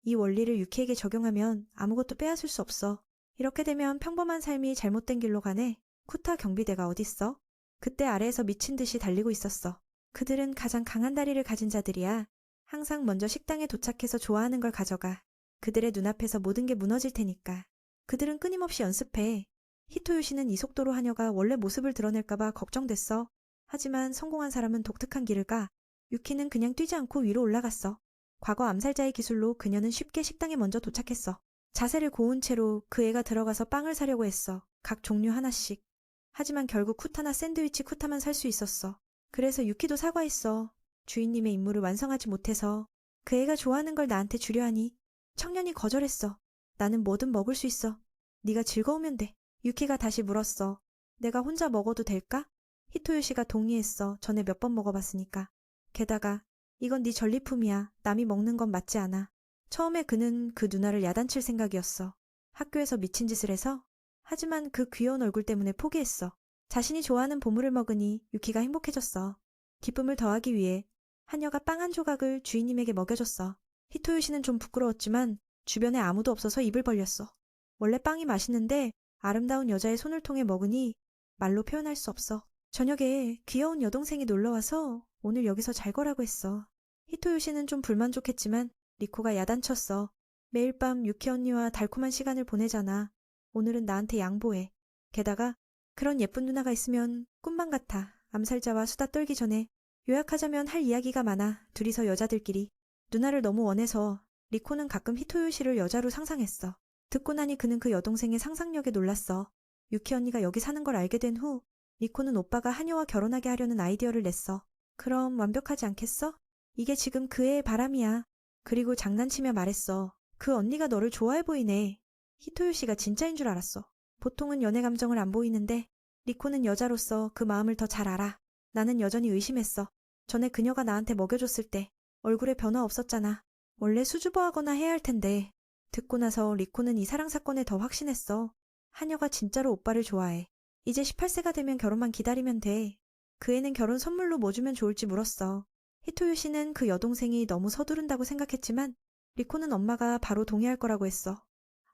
이 원리를 유키에게 적용하면 아무것도 빼앗을 수 없어. 이렇게 되면 평범한 삶이 잘못된 길로 가네. 쿠타 경비대가 어딨어? 그때 아래에서 미친 듯이 달리고 있었어. 그들은 가장 강한 다리를 가진 자들이야. 항상 먼저 식당에 도착해서 좋아하는 걸 가져가. 그들의 눈앞에서 모든 게 무너질 테니까. 그들은 끊임없이 연습해. 히토요시는 이 속도로 하녀가 원래 모습을 드러낼까봐 걱정됐어. 하지만 성공한 사람은 독특한 길을 가. 유키는 그냥 뛰지 않고 위로 올라갔어. 과거 암살자의 기술로 그녀는 쉽게 식당에 먼저 도착했어. 자세를 고운 채로 그 애가 들어가서 빵을 사려고 했어. 각 종류 하나씩. 하지만 결국 쿠타나 샌드위치 쿠타만 살 수 있었어. 그래서 유키도 사과했어. 주인님의 임무를 완성하지 못해서. 그 애가 좋아하는 걸 나한테 주려 하니 청년이 거절했어. 나는 뭐든 먹을 수 있어. 네가 즐거우면 돼. 유키가 다시 물었어. 내가 혼자 먹어도 될까? 히토요시가 동의했어. 전에 몇 번 먹어봤으니까. 게다가 이건 네 전리품이야. 남이 먹는 건 맞지 않아. 처음에 그는 그 누나를 야단칠 생각이었어. 학교에서 미친 짓을 해서. 하지만 그 귀여운 얼굴 때문에 포기했어. 자신이 좋아하는 보물을 먹으니 유키가 행복해졌어. 기쁨을 더하기 위해 하녀가 빵 한 조각을 주인님에게 먹여줬어. 히토요시는 좀 부끄러웠지만 주변에 아무도 없어서 입을 벌렸어. 원래 빵이 맛있는데 아름다운 여자의 손을 통해 먹으니 말로 표현할 수 없어. 저녁에 귀여운 여동생이 놀러와서 오늘 여기서 잘 거라고 했어. 히토요시는 좀 불만족했지만 리코가 야단쳤어. 매일 밤 유키 언니와 달콤한 시간을 보내잖아. 오늘은 나한테 양보해. 게다가 그런 예쁜 누나가 있으면 꿈만 같아. 암살자와 수다 떨기 전에 요약하자면 할 이야기가 많아. 둘이서 여자들끼리. 누나를 너무 원해서 리코는 가끔 히토요시를 여자로 상상했어. 듣고 나니 그는 그 여동생의 상상력에 놀랐어. 유키 언니가 여기 사는 걸 알게 된 후 리코는 오빠가 하녀와 결혼하게 하려는 아이디어를 냈어. 그럼 완벽하지 않겠어? 이게 지금 그 애의 바람이야. 그리고 장난치며 말했어. 그 언니가 너를 좋아해 보이네. 히토요시가 진짜인 줄 알았어. 보통은 연애 감정을 안 보이는데 리코는 여자로서 그 마음을 더 잘 알아. 나는 여전히 의심했어. 전에 그녀가 나한테 먹여줬을 때 얼굴에 변화 없었잖아. 원래 수줍어하거나 해야 할 텐데. 듣고 나서 리코는 이 사랑 사건에 더 확신했어. 하녀가 진짜로 오빠를 좋아해. 이제 18세가 되면 결혼만 기다리면 돼. 그 애는 결혼 선물로 뭐 주면 좋을지 물었어. 히토요시는 그 여동생이 너무 서두른다고 생각했지만 리코는 엄마가 바로 동의할 거라고 했어.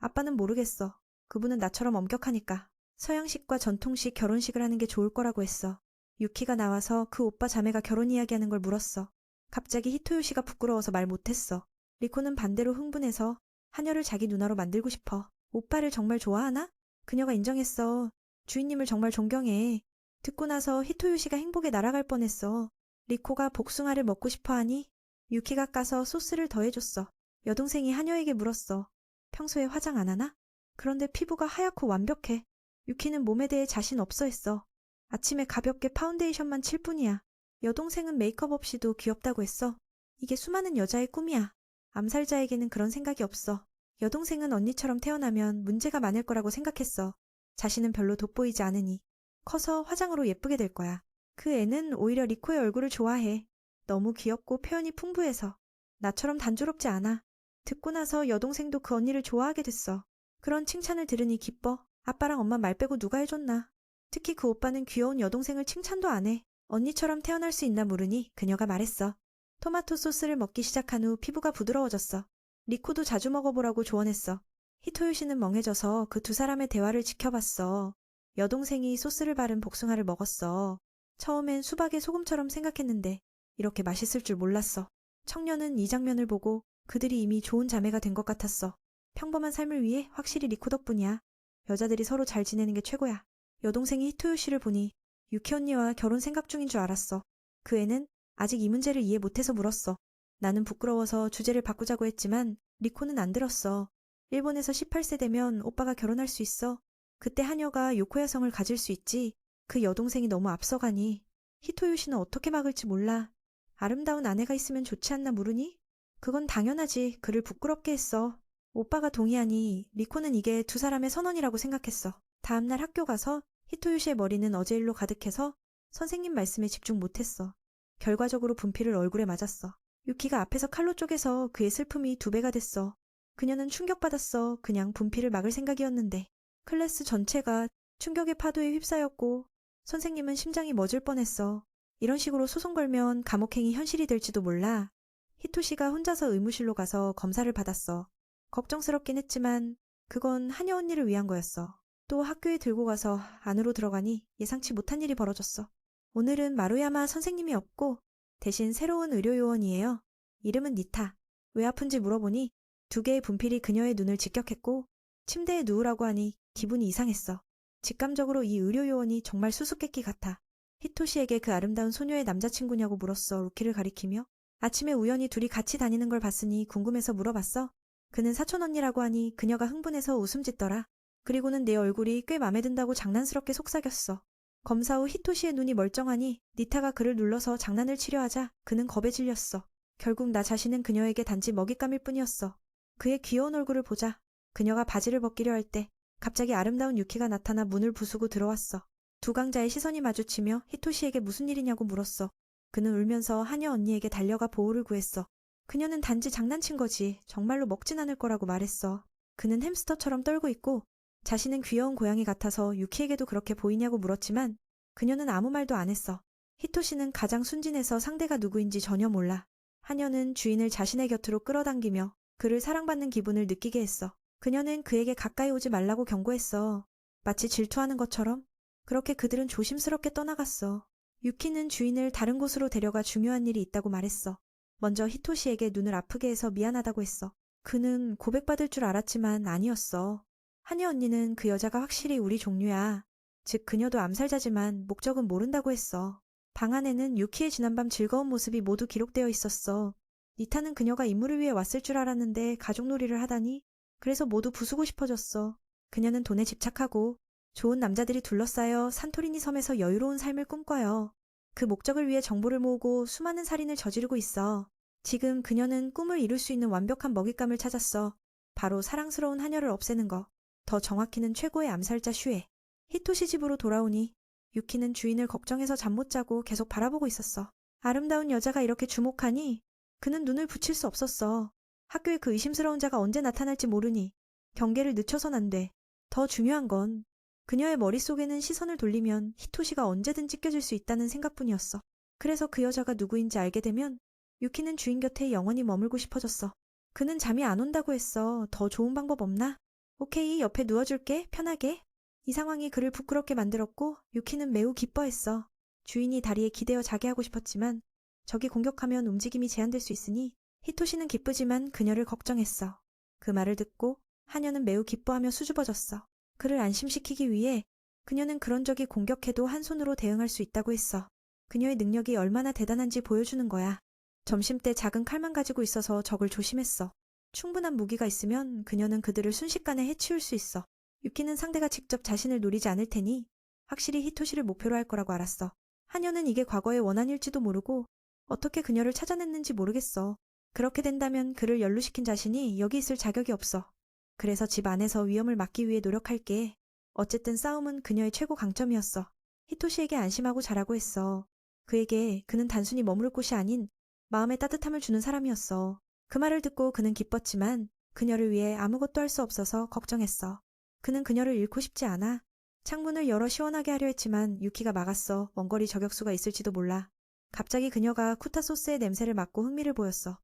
아빠는 모르겠어. 그분은 나처럼 엄격하니까. 서양식과 전통식 결혼식을 하는 게 좋을 거라고 했어. 유키가 나와서 그 오빠 자매가 결혼 이야기하는 걸 물었어. 갑자기 히토요시가 부끄러워서 말 못했어. 리코는 반대로 흥분해서 하녀를 자기 누나로 만들고 싶어. 오빠를 정말 좋아하나? 그녀가 인정했어. 주인님을 정말 존경해. 듣고 나서 히토요시가 행복에 날아갈 뻔했어. 리코가 복숭아를 먹고 싶어 하니 유키가 까서 소스를 더해줬어. 여동생이 하녀에게 물었어. 평소에 화장 안 하나? 그런데 피부가 하얗고 완벽해. 유키는 몸에 대해 자신 없어 했어. 아침에 가볍게 파운데이션만 칠 뿐이야. 여동생은 메이크업 없이도 귀엽다고 했어. 이게 수많은 여자의 꿈이야. 암살자에게는 그런 생각이 없어. 여동생은 언니처럼 태어나면 문제가 많을 거라고 생각했어. 자신은 별로 돋보이지 않으니. 커서 화장으로 예쁘게 될 거야. 그 애는 오히려 리코의 얼굴을 좋아해. 너무 귀엽고 표현이 풍부해서. 나처럼 단조롭지 않아. 듣고 나서 여동생도 그 언니를 좋아하게 됐어. 그런 칭찬을 들으니 기뻐. 아빠랑 엄마 말 빼고 누가 해줬나. 특히 그 오빠는 귀여운 여동생을 칭찬도 안 해. 언니처럼 태어날 수 있나 물으니 그녀가 말했어. 토마토 소스를 먹기 시작한 후 피부가 부드러워졌어. 리코도 자주 먹어보라고 조언했어. 히토요시는 멍해져서 그 두 사람의 대화를 지켜봤어. 여동생이 소스를 바른 복숭아를 먹었어. 처음엔 수박의 소금처럼 생각했는데 이렇게 맛있을 줄 몰랐어. 청년은 이 장면을 보고 그들이 이미 좋은 자매가 된 것 같았어. 평범한 삶을 위해 확실히 리코 덕분이야. 여자들이 서로 잘 지내는 게 최고야. 여동생이 히토요시를 보니 유키 언니와 결혼 생각 중인 줄 알았어. 그 애는 아직 이 문제를 이해 못해서 물었어. 나는 부끄러워서 주제를 바꾸자고 했지만 리코는 안 들었어. 일본에서 18세 되면 오빠가 결혼할 수 있어. 그때 하녀가 요코야 성을 가질 수 있지. 그 여동생이 너무 앞서가니 히토요시는 어떻게 막을지 몰라. 아름다운 아내가 있으면 좋지 않나 물으니? 그건 당연하지. 그를 부끄럽게 했어. 오빠가 동의하니 리코는 이게 두 사람의 선언이라고 생각했어. 다음날 학교 가서 히토요시의 머리는 어제 일로 가득해서 선생님 말씀에 집중 못했어. 결과적으로 분필을 얼굴에 맞았어. 유키가 앞에서 칼로 쪼개서 그의 슬픔이 2배가 됐어. 그녀는 충격받았어. 그냥 분필을 막을 생각이었는데. 클래스 전체가 충격의 파도에 휩싸였고 선생님은 심장이 멎을 뻔했어. 이런 식으로 소송 걸면 감옥행이 현실이 될지도 몰라. 히토시가 혼자서 의무실로 가서 검사를 받았어. 걱정스럽긴 했지만 그건 하녀 언니를 위한 거였어. 또 학교에 들고 가서 안으로 들어가니 예상치 못한 일이 벌어졌어. 오늘은 마루야마 선생님이 없고 대신 새로운 의료요원이에요. 이름은 니타. 왜 아픈지 물어보니 2개의 분필이 그녀의 눈을 직격했고 침대에 누우라고 하니 기분이 이상했어. 직감적으로 이 의료요원이 정말 수수께끼 같아. 히토시에게 그 아름다운 소녀의 남자친구냐고 물었어. 루키를 가리키며. 아침에 우연히 둘이 같이 다니는 걸 봤으니 궁금해서 물어봤어. 그는 사촌 언니라고 하니 그녀가 흥분해서 웃음 짓더라. 그리고는 내 얼굴이 꽤 맘에 든다고 장난스럽게 속삭였어. 검사 후 히토시의 눈이 멀쩡하니 니타가 그를 눌러서 장난을 치려 하자 그는 겁에 질렸어. 결국 나 자신은 그녀에게 단지 먹잇감일 뿐이었어. 그의 귀여운 얼굴을 보자. 그녀가 바지를 벗기려 할 때 갑자기 아름다운 유키가 나타나 문을 부수고 들어왔어. 두 강자의 시선이 마주치며 히토시에게 무슨 일이냐고 물었어. 그는 울면서 하녀 언니에게 달려가 보호를 구했어. 그녀는 단지 장난친 거지 정말로 먹진 않을 거라고 말했어. 그는 햄스터처럼 떨고 있고 자신은 귀여운 고양이 같아서 유키에게도 그렇게 보이냐고 물었지만 그녀는 아무 말도 안 했어. 히토시는 가장 순진해서 상대가 누구인지 전혀 몰라. 하녀는 주인을 자신의 곁으로 끌어당기며 그를 사랑받는 기분을 느끼게 했어. 그녀는 그에게 가까이 오지 말라고 경고했어. 마치 질투하는 것처럼. 그렇게 그들은 조심스럽게 떠나갔어. 유키는 주인을 다른 곳으로 데려가 중요한 일이 있다고 말했어. 먼저 히토시에게 눈을 아프게 해서 미안하다고 했어. 그는 고백받을 줄 알았지만 아니었어. 하녀 언니는 그 여자가 확실히 우리 종류야. 즉 그녀도 암살자지만 목적은 모른다고 했어. 방 안에는 유키의 지난밤 즐거운 모습이 모두 기록되어 있었어. 니타는 그녀가 임무를 위해 왔을 줄 알았는데 가족놀이를 하다니. 그래서 모두 부수고 싶어졌어. 그녀는 돈에 집착하고 좋은 남자들이 둘러싸여 산토리니 섬에서 여유로운 삶을 꿈꿔요. 그 목적을 위해 정보를 모으고 수많은 살인을 저지르고 있어. 지금 그녀는 꿈을 이룰 수 있는 완벽한 먹잇감을 찾았어. 바로 사랑스러운 하녀를 없애는 거. 더 정확히는 최고의 암살자 슈에. 히토시 집으로 돌아오니 유키는 주인을 걱정해서 잠 못 자고 계속 바라보고 있었어. 아름다운 여자가 이렇게 주목하니 그는 눈을 붙일 수 없었어. 학교에 그 의심스러운 자가 언제 나타날지 모르니 경계를 늦춰선 안 돼. 더 중요한 건 그녀의 머릿속에는 시선을 돌리면 히토시가 언제든 찢겨질 수 있다는 생각뿐이었어. 그래서 그 여자가 누구인지 알게 되면 유키는 주인 곁에 영원히 머물고 싶어졌어. 그는 잠이 안 온다고 했어. 더 좋은 방법 없나? 오케이, 옆에 누워줄게. 편하게. 이 상황이 그를 부끄럽게 만들었고 유키는 매우 기뻐했어. 주인이 다리에 기대어 자게 하고 싶었지만 적이 공격하면 움직임이 제한될 수 있으니 히토시는 기쁘지만 그녀를 걱정했어. 그 말을 듣고 하녀는 매우 기뻐하며 수줍어졌어. 그를 안심시키기 위해 그녀는 그런 적이 공격해도 한 손으로 대응할 수 있다고 했어. 그녀의 능력이 얼마나 대단한지 보여주는 거야. 점심때 작은 칼만 가지고 있어서 적을 조심했어. 충분한 무기가 있으면 그녀는 그들을 순식간에 해치울 수 있어. 유키는 상대가 직접 자신을 노리지 않을 테니 확실히 히토시를 목표로 할 거라고 알았어. 하녀는 이게 과거의 원한일지도 모르고 어떻게 그녀를 찾아냈는지 모르겠어. 그렇게 된다면 그를 연루시킨 자신이 여기 있을 자격이 없어. 그래서 집 안에서 위험을 막기 위해 노력할게. 어쨌든 싸움은 그녀의 최고 강점이었어. 히토시에게 안심하고 자라고 했어. 그에게 그는 단순히 머무를 곳이 아닌 마음의 따뜻함을 주는 사람이었어. 그 말을 듣고 그는 기뻤지만 그녀를 위해 아무것도 할 수 없어서 걱정했어. 그는 그녀를 잃고 싶지 않아. 창문을 열어 시원하게 하려 했지만 유키가 막았어. 원거리 저격수가 있을지도 몰라. 갑자기 그녀가 쿠타 소스의 냄새를 맡고 흥미를 보였어.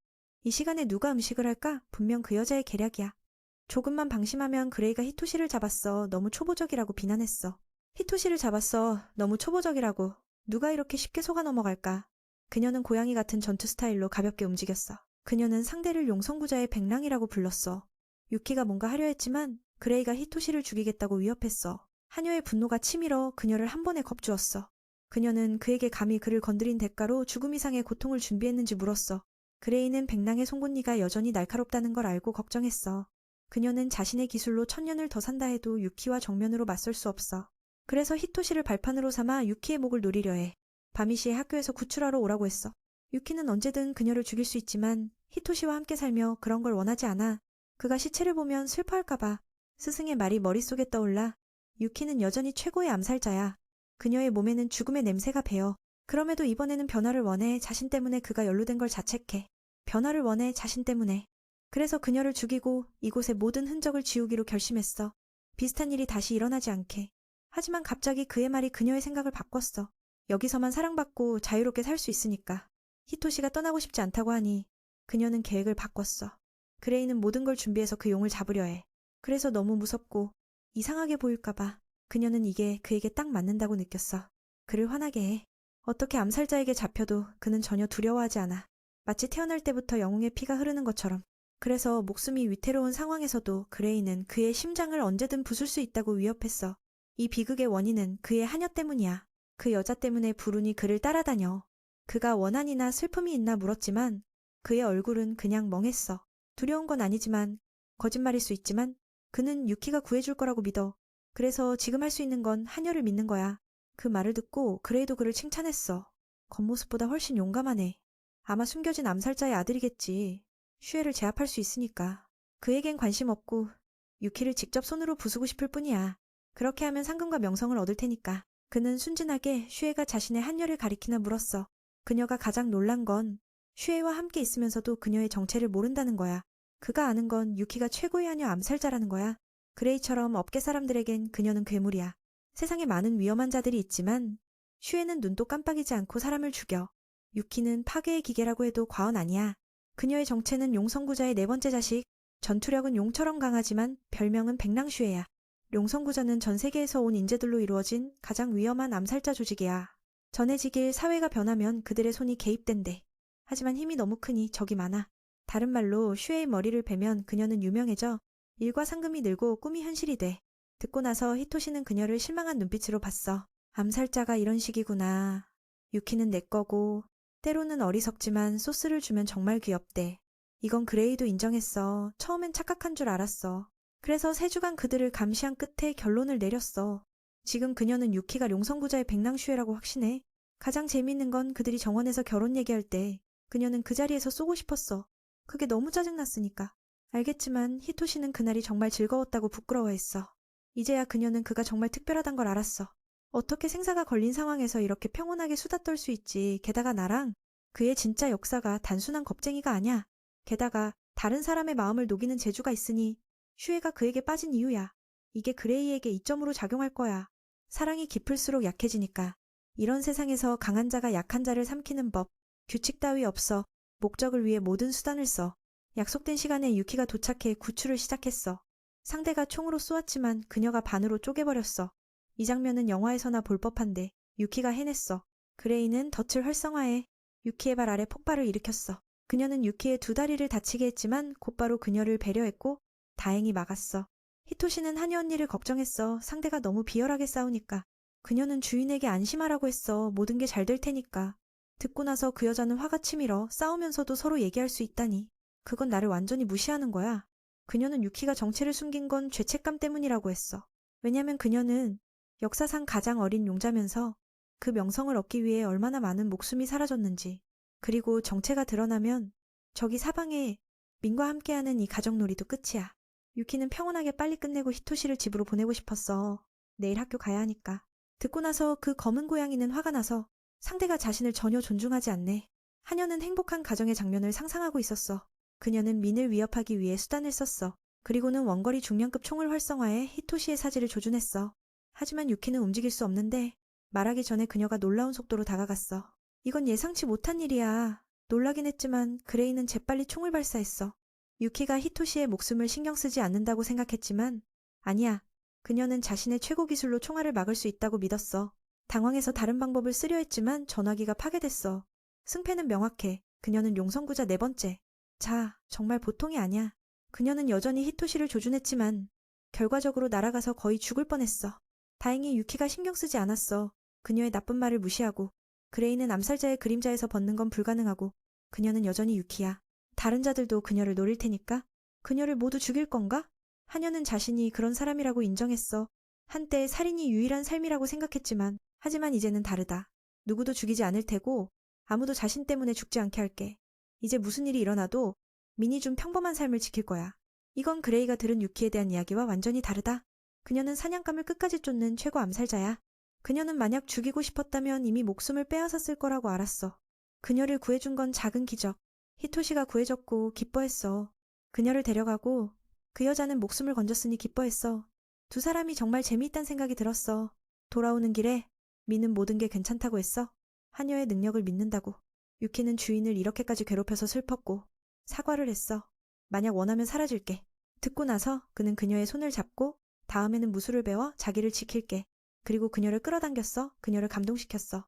이 시간에 누가 음식을 할까? 분명 그 여자의 계략이야. 조금만 방심하면 그레이가 히토시를 잡았어. 너무 초보적이라고 비난했어. 히토시를 잡았어. 너무 초보적이라고. 누가 이렇게 쉽게 속아 넘어갈까? 그녀는 고양이 같은 전투 스타일로 가볍게 움직였어. 그녀는 상대를 용성구자의 백랑이라고 불렀어. 유키가 뭔가 하려 했지만 그레이가 히토시를 죽이겠다고 위협했어. 하녀의 분노가 치밀어 그녀를 한 번에 겁주었어. 그녀는 그에게 감히 그를 건드린 대가로 죽음 이상의 고통을 준비했는지 물었어. 그레이는 백랑의 송곳니가 여전히 날카롭다는 걸 알고 걱정했어. 그녀는 자신의 기술로 1000년을 더 산다 해도 유키와 정면으로 맞설 수 없어. 그래서 히토시를 발판으로 삼아 유키의 목을 노리려 해. 바미시의 학교에서 구출하러 오라고 했어. 유키는 언제든 그녀를 죽일 수 있지만 히토시와 함께 살며 그런 걸 원하지 않아. 그가 시체를 보면 슬퍼할까봐. 스승의 말이 머릿속에 떠올라. 유키는 여전히 최고의 암살자야. 그녀의 몸에는 죽음의 냄새가 배어. 그럼에도 이번에는 변화를 원해. 자신 때문에 그가 연루된 걸 자책해. 변화를 원해. 자신 때문에. 그래서 그녀를 죽이고 이곳의 모든 흔적을 지우기로 결심했어. 비슷한 일이 다시 일어나지 않게. 하지만 갑자기 그의 말이 그녀의 생각을 바꿨어. 여기서만 사랑받고 자유롭게 살 수 있으니까. 히토시가 떠나고 싶지 않다고 하니 그녀는 계획을 바꿨어. 그레이는 모든 걸 준비해서 그 용을 잡으려 해. 그래서 너무 무섭고 이상하게 보일까봐 그녀는 이게 그에게 딱 맞는다고 느꼈어. 그를 화나게 해. 어떻게 암살자에게 잡혀도 그는 전혀 두려워하지 않아. 마치 태어날 때부터 영웅의 피가 흐르는 것처럼. 그래서 목숨이 위태로운 상황에서도 그레이는 그의 심장을 언제든 부술 수 있다고 위협했어. 이 비극의 원인은 그의 하녀 때문이야. 그 여자 때문에 불운이 그를 따라다녀. 그가 원한이나 슬픔이 있나 물었지만 그의 얼굴은 그냥 멍했어. 두려운 건 아니지만 거짓말일 수 있지만 그는 유키가 구해줄 거라고 믿어. 그래서 지금 할 수 있는 건 하녀를 믿는 거야. 그 말을 듣고 그레이도 그를 칭찬했어. 겉모습보다 훨씬 용감하네. 아마 숨겨진 암살자의 아들이겠지. 슈에를 제압할 수 있으니까. 그에겐 관심 없고 유키를 직접 손으로 부수고 싶을 뿐이야. 그렇게 하면 상금과 명성을 얻을 테니까. 그는 순진하게 슈에가 자신의 한녀를 가리키나 물었어. 그녀가 가장 놀란 건 슈에이와 함께 있으면서도 그녀의 정체를 모른다는 거야. 그가 아는 건 유키가 최고의 하녀 암살자라는 거야. 그레이처럼 업계 사람들에겐 그녀는 괴물이야. 세상에 많은 위험한 자들이 있지만 슈에는 눈도 깜빡이지 않고 사람을 죽여. 유키는 파괴의 기계라고 해도 과언 아니야. 그녀의 정체는 용성구자의 네 번째 자식. 전투력은 용처럼 강하지만 별명은 백랑슈에야. 용성구자는 전 세계에서 온 인재들로 이루어진 가장 위험한 암살자 조직이야. 전해지길 사회가 변하면 그들의 손이 개입된대. 하지만 힘이 너무 크니 적이 많아. 다른 말로 슈에의 머리를 베면 그녀는 유명해져 일과 상금이 늘고 꿈이 현실이 돼. 듣고 나서 히토시는 그녀를 실망한 눈빛으로 봤어. 암살자가 이런 식이구나. 유키는 내 거고 때로는 어리석지만 소스를 주면 정말 귀엽대. 이건 그레이도 인정했어. 처음엔 착각한 줄 알았어. 그래서 3주간 그들을 감시한 끝에 결론을 내렸어. 지금 그녀는 유키가 용성구자의 백랑슈에라고 확신해. 가장 재미있는 건 그들이 정원에서 결혼 얘기할 때 그녀는 그 자리에서 쏘고 싶었어. 그게 너무 짜증났으니까. 알겠지만 히토시는 그날이 정말 즐거웠다고 부끄러워했어. 이제야 그녀는 그가 정말 특별하단 걸 알았어. 어떻게 생사가 걸린 상황에서 이렇게 평온하게 수다 떨 수 있지. 게다가 나랑 그의 진짜 역사가 단순한 겁쟁이가 아니야. 게다가 다른 사람의 마음을 녹이는 재주가 있으니 슈에가 그에게 빠진 이유야. 이게 그레이에게 이점으로 작용할 거야. 사랑이 깊을수록 약해지니까. 이런 세상에서 강한 자가 약한 자를 삼키는 법. 규칙 따위 없어. 목적을 위해 모든 수단을 써. 약속된 시간에 유키가 도착해 구출을 시작했어. 상대가 총으로 쏘았지만 그녀가 반으로 쪼개버렸어. 이 장면은 영화에서나 볼 법한데 유키가 해냈어. 그레이는 덫을 활성화해 유키의 발 아래 폭발을 일으켰어. 그녀는 유키의 2다리를 다치게 했지만 곧바로 그녀를 배려했고 다행히 막았어. 히토시는 하녀 언니를 걱정했어. 상대가 너무 비열하게 싸우니까. 그녀는 주인에게 안심하라고 했어. 모든 게 잘 될 테니까. 듣고 나서 그 여자는 화가 치밀어. 싸우면서도 서로 얘기할 수 있다니. 그건 나를 완전히 무시하는 거야. 그녀는 유키가 정체를 숨긴 건 죄책감 때문이라고 했어. 왜냐면 그녀는 역사상 가장 어린 용자면서 그 명성을 얻기 위해 얼마나 많은 목숨이 사라졌는지. 그리고 정체가 드러나면 저기 사방에 민과 함께하는 이 가정놀이도 끝이야. 유키는 평온하게 빨리 끝내고 히토시를 집으로 보내고 싶었어. 내일 학교 가야 하니까. 듣고 나서 그 검은 고양이는 화가 나서 상대가 자신을 전혀 존중하지 않네. 하녀는 행복한 가정의 장면을 상상하고 있었어. 그녀는 민을 위협하기 위해 수단을 썼어. 그리고는 원거리 중량급 총을 활성화해 히토시의 사지를 조준했어. 하지만 유키는 움직일 수 없는데 말하기 전에 그녀가 놀라운 속도로 다가갔어. 이건 예상치 못한 일이야. 놀라긴 했지만 그레이는 재빨리 총을 발사했어. 유키가 히토시의 목숨을 신경 쓰지 않는다고 생각했지만 아니야. 그녀는 자신의 최고 기술로 총알을 막을 수 있다고 믿었어. 당황해서 다른 방법을 쓰려 했지만 전화기가 파괴됐어. 승패는 명확해. 그녀는 용성구자 4번째. 자, 정말 보통이 아니야. 그녀는 여전히 히토시를 조준했지만 결과적으로 날아가서 거의 죽을 뻔했어. 다행히 유키가 신경 쓰지 않았어. 그녀의 나쁜 말을 무시하고. 그레이는 암살자의 그림자에서 벗는 건 불가능하고 그녀는 여전히 유키야. 다른 자들도 그녀를 노릴 테니까 그녀를 모두 죽일 건가? 하녀는 자신이 그런 사람이라고 인정했어. 한때 살인이 유일한 삶이라고 생각했지만 하지만 이제는 다르다. 누구도 죽이지 않을 테고 아무도 자신 때문에 죽지 않게 할게. 이제 무슨 일이 일어나도 민이 준 평범한 삶을 지킬 거야. 이건 그레이가 들은 유키에 대한 이야기와 완전히 다르다. 그녀는 사냥감을 끝까지 쫓는 최고 암살자야. 그녀는 만약 죽이고 싶었다면 이미 목숨을 빼앗았을 거라고 알았어. 그녀를 구해준 건 작은 기적. 히토시가 구해졌고 기뻐했어. 그녀를 데려가고 그 여자는 목숨을 건졌으니 기뻐했어. 두 사람이 정말 재미있단 생각이 들었어. 돌아오는 길에 민은 모든 게 괜찮다고 했어. 하녀의 능력을 믿는다고. 유키는 주인을 이렇게까지 괴롭혀서 슬펐고 사과를 했어. 만약 원하면 사라질게. 듣고 나서 그는 그녀의 손을 잡고 다음에는 무술을 배워 자기를 지킬게. 그리고 그녀를 끌어당겼어. 그녀를 감동시켰어.